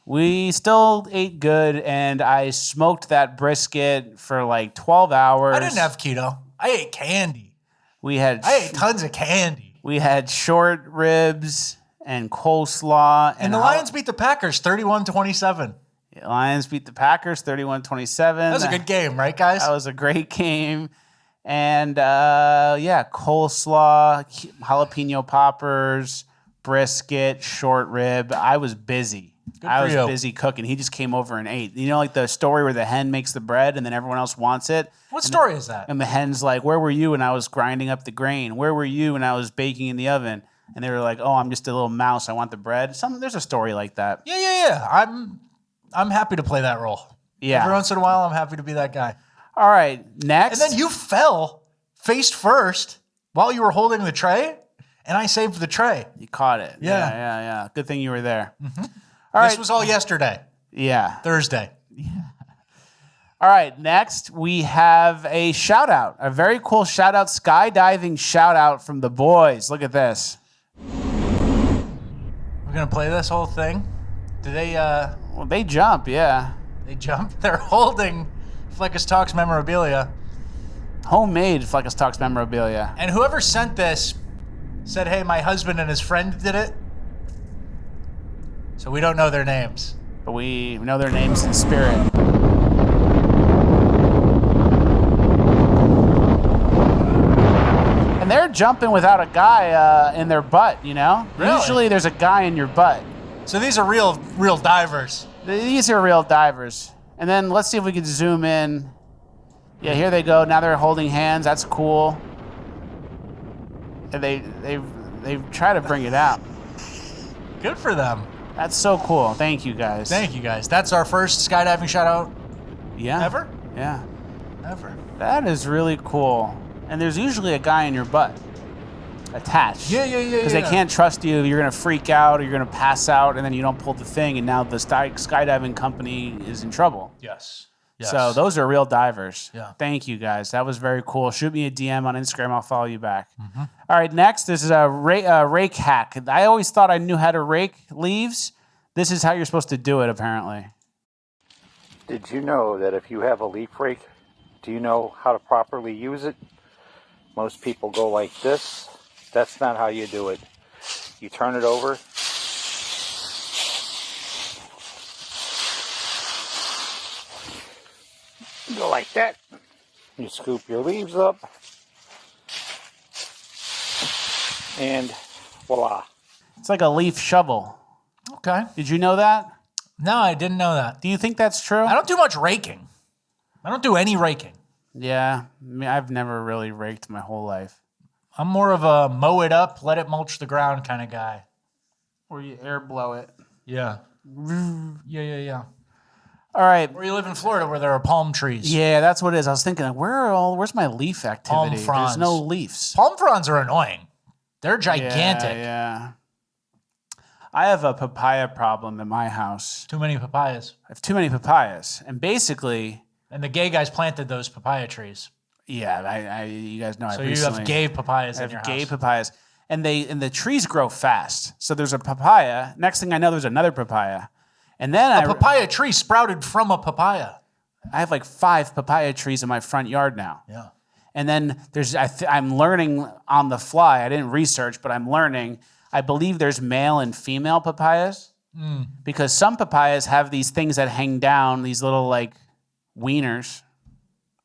we still ate good, and I smoked that brisket for like 12 hours. I didn't have keto. I ate candy. I ate tons of candy. We had short ribs and coleslaw. And the Lions beat the Packers 31-27. Lions beat the Packers 31-27. That was a good game, right, guys? That was a great game. And coleslaw, jalapeno poppers, brisket, short rib. I was busy. I was busy cooking. He just came over and ate. You know, like the story where the hen makes the bread and then everyone else wants it? What story is that? And the hen's like, where were you when I was grinding up the grain? Where were you when I was baking in the oven? And they were like, oh, I'm just a little mouse. I want the bread. There's a story like that. Yeah. I'm happy to play that role. Yeah. Every once in a while, I'm happy to be that guy. All right, next. And then you fell face first while you were holding the tray, and I saved the tray. You caught it. Yeah. Good thing you were there. Mm-hmm. All right. This was all yesterday. Yeah. Thursday. All right, next we have a shout out, a very cool shout out, skydiving shout out from the boys. Look at this. We're going to play this whole thing. Do they, Well, they jump, yeah. They jump? They're holding Fleckus Talks memorabilia. Homemade Fleckus Talks memorabilia. And whoever sent this said, hey, my husband and his friend did it. So we don't know their names. But we know their names in spirit. And they're jumping without a guy in their butt, you know? Really? Usually there's a guy in your butt. So these are real divers. These are real divers. And then let's see if we can zoom in. Yeah, here they go. Now they're holding hands. That's cool. And they try to bring it out. Good for them. That's so cool. Thank you, guys. Thank you, guys. That's our first skydiving shout out. Yeah. Ever? Yeah. Ever. That is really cool. And there's usually a guy in your butt attached. Yeah. Because they can't trust you. You're going to freak out or you're going to pass out and then you don't pull the thing. And now the skydiving company is in trouble. Yes. So those are real divers. Yeah. Thank you, guys. That was very cool. Shoot me a DM on Instagram. I'll follow you back. Mm-hmm. All right, next, this is a rake hack. I always thought I knew how to rake leaves. This is how you're supposed to do it, apparently. Did you know that if you have a leaf rake, do you know how to properly use it? Most people go like this. That's not how you do it. You turn it over. Go like that. You scoop your leaves up. And voila. It's like a leaf shovel. Okay. Did you know that? No, I didn't know that. Do you think that's true? I don't do much raking. I don't do any raking. Yeah. I mean, I've never really raked my whole life. I'm more of a mow it up, let it mulch the ground kind of guy. Or you air blow it. Yeah. Yeah. All right. Or you live in Florida where there are palm trees. Yeah, that's what it is. I was thinking, where's my leaf activity? Palm fronds. There's no leaves. Palm fronds are annoying. They're gigantic. Yeah. I have a papaya problem in my house. Too many papayas. I have too many papayas. And basically... And the gay guys planted those papaya trees. Yeah, you guys know so you have gay papayas in your house. I have gay papayas. And the trees grow fast. So there's a papaya. Next thing I know, there's another papaya. And then a papaya tree sprouted from a papaya. I have like 5 papaya trees in my front yard now. Yeah. And then I'm learning on the fly. I didn't research, but I'm learning. I believe there's male and female papayas. Because some papayas have these things that hang down, these little like wieners,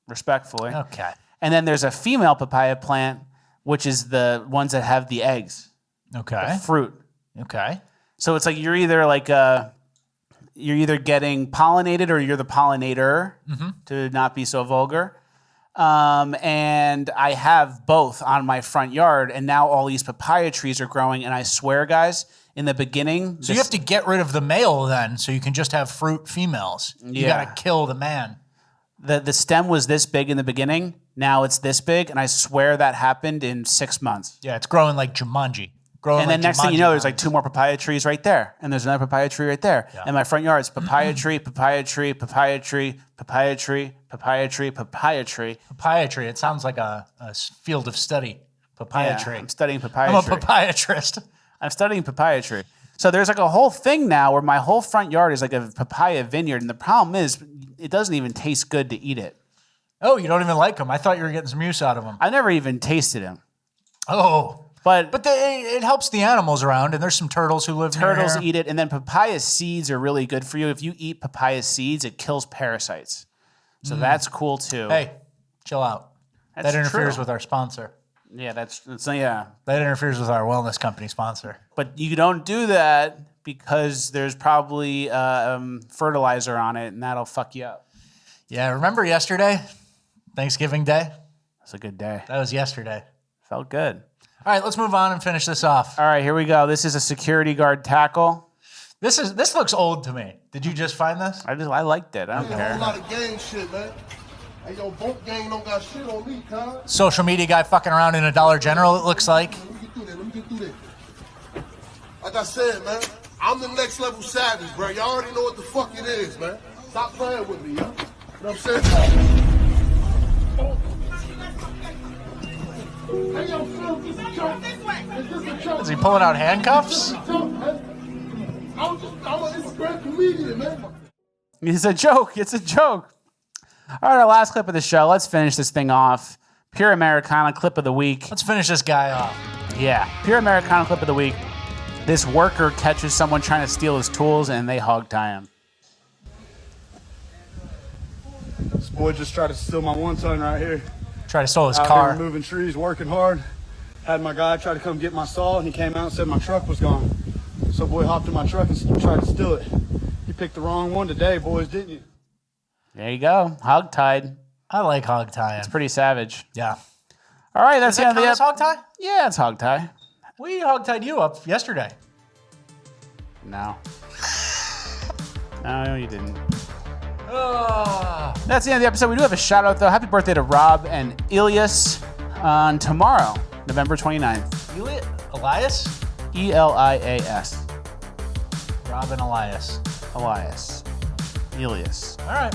respectfully. Okay. And then there's a female papaya plant, which is the ones that have the eggs. Okay. The fruit. Okay. So it's like you're either getting pollinated or you're the pollinator, to not be so vulgar. And I have both on my front yard, and now all these papaya trees are growing. And I swear, guys, in the beginning... So you have to get rid of the male then, so you can just have fruit females. You got to kill the man. The stem was this big in the beginning. Now it's this big, and I swear that happened in 6 months. Yeah, it's growing like Jumanji. And then next thing you know, there's like 2 more papaya trees right there. And there's another papaya tree right there. Yeah. And my front yard is papaya tree, papaya tree, papaya tree, papaya tree, papaya tree, papaya tree. Papaya tree. It sounds like a field of study. Papaya tree. I'm studying papaya tree. I'm a papyatrist. I'm studying papaya tree. So there's like a whole thing now where my whole front yard is like a papaya vineyard. And the problem is it doesn't even taste good to eat it. Oh, you don't even like them? I thought you were getting some use out of them. I never even tasted them. Oh. But it helps the animals around, and there's some turtles who live near turtles here. eat it, and then papaya seeds are really good for you. If you eat papaya seeds, it kills parasites. So that's cool too. Hey, chill out. That's that interferes true. with our sponsor. Yeah, that's yeah. That interferes with our wellness company sponsor. But you don't do that because there's probably fertilizer on it, and that'll fuck you up. Yeah, remember yesterday? Thanksgiving Day? That's a good day. That was yesterday. Felt good. All right, let's move on and finish this off. All right, here we go. This is a security guard tackle. This looks old to me. Did you just find this? I liked it. I don't A care. whole lot of gang shit, man. Hey, yo, boat gang don't got shit on me, cuz. Social media guy fucking around in a Dollar General, it looks like. Let me get through that. Like I said, man, I'm the next level savage, bro. Y'all already know what the fuck it is, man. Stop playing with me, yo. You know what I'm saying? Hey, yo, Phil, this a joke. Is this a joke? Is he pulling out handcuffs? I'm an Instagram comedian, man. It's a joke. It's a joke. All right, our last clip of the show. Let's finish this thing off. Pure Americana clip of the week. Let's finish this guy off. Yeah, Pure Americana clip of the week. This worker catches someone trying to steal his tools, and they hog tie him. This boy just tried to steal my 1-ton right here. Tried to steal his Out car. here moving trees, working hard. Had my guy try to come get my saw, and he came out and said my truck was gone. So boy hopped in my truck and tried to steal it. You picked the wrong one today, boys, didn't you? There you go. Hog tied. I like hog tying. It's pretty savage. Yeah. All right, that's Does the end that of count the as hog tie? Yeah, it's hog tie. We hog tied you up yesterday. No. No, you didn't. Ah. That's the end of the episode. We do have a shout out, though. Happy birthday to Rob and Elias on tomorrow, November 29th. Elias? E-L-I-A-S. Rob and Elias. Elias. Elias. All right.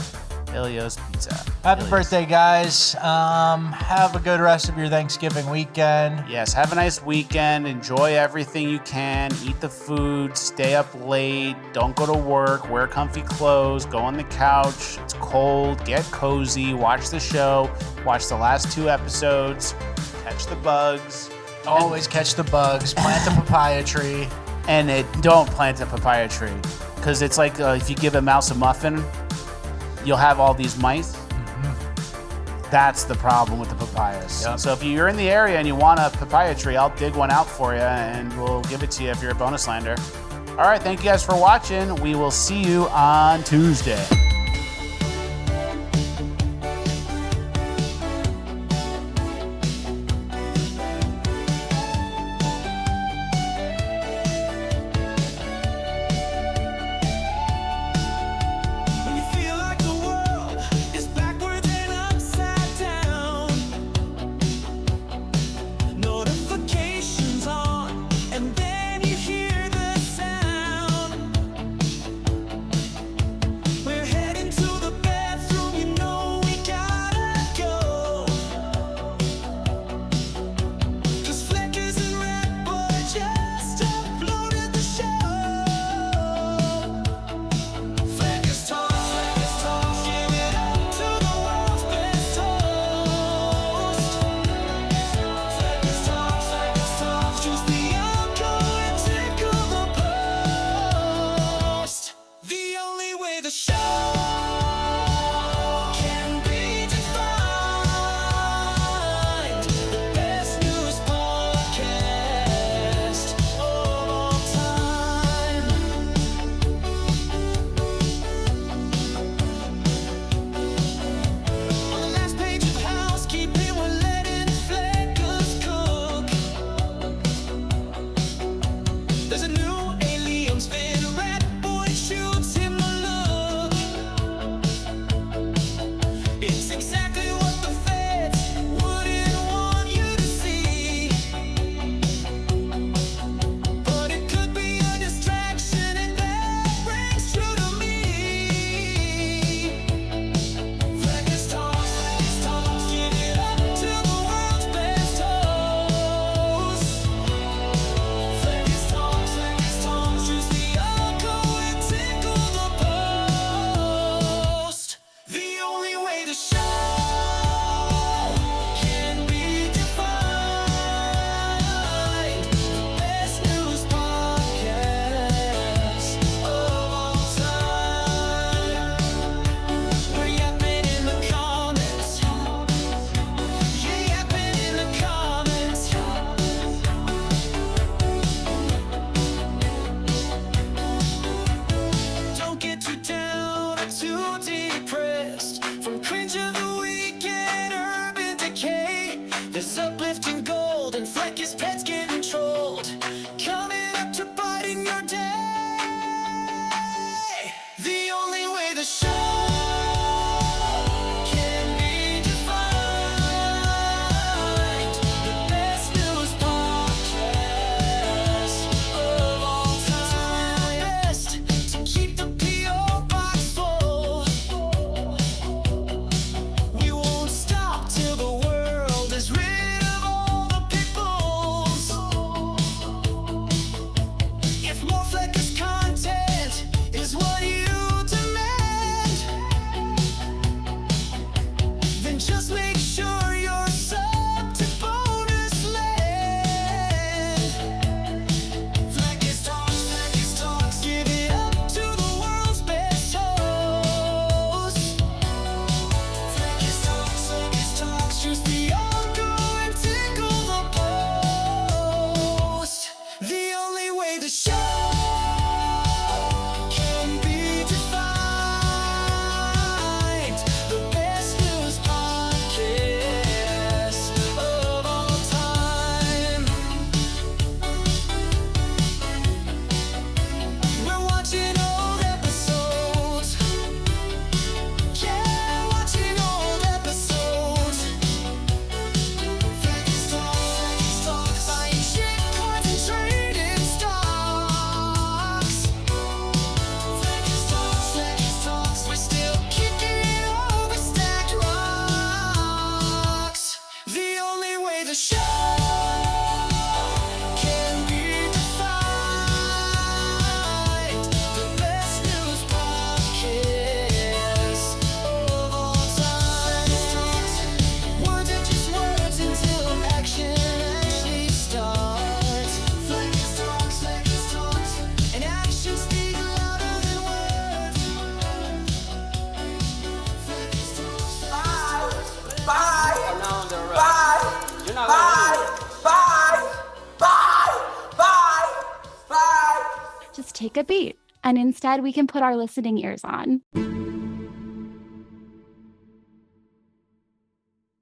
Elio's Pizza. Happy Elias. birthday, guys. Have a good rest of your Thanksgiving weekend. Yes, have a nice weekend. Enjoy everything you can. Eat the food. Stay up late. Don't go to work. Wear comfy clothes. Go on the couch. It's cold. Get cozy. Watch the show. Watch the last 2 episodes. Catch the bugs. Always catch the bugs. Plant a papaya tree. And don't plant a papaya tree. Because it's like if you give a mouse a muffin, you'll have all these mice. That's the problem with the papayas. Yep. So if you're in the area and you want a papaya tree, I'll dig one out for you and we'll give it to you if you're a bonus lander. All right, thank you guys for watching. We will see you on Tuesday. We're lifting gold and Fleck's pets getting trolled. Coming up to biting your day. The only way the show can be defined. The best news podcast of all time. Best to keep the P.O. box full. We won't stop till the world is rid of all the pickles. If more Fleck's content is what you demand, then just make sure you're sub to bonus land. Fleck's talks, give it up to the world's best host. Fleck's talks, choose the ongoing tickle the post. The only way the show can be defined. The best news podcast of all time. We're watching old episodes. Yeah, watching old episodes. Fleck's talks, buying shit coins and trading stocks. Fleck's talks, we're still kicking over stacked rocks. The only way the show can be defined. The best news podcast of all time. Words are just words until action actually starts. Fleck's talks, and actions speak louder than words. Fleck's talks. Bye. Bye. You're not gonna win. Just take a beat, and instead we can put our listening ears on.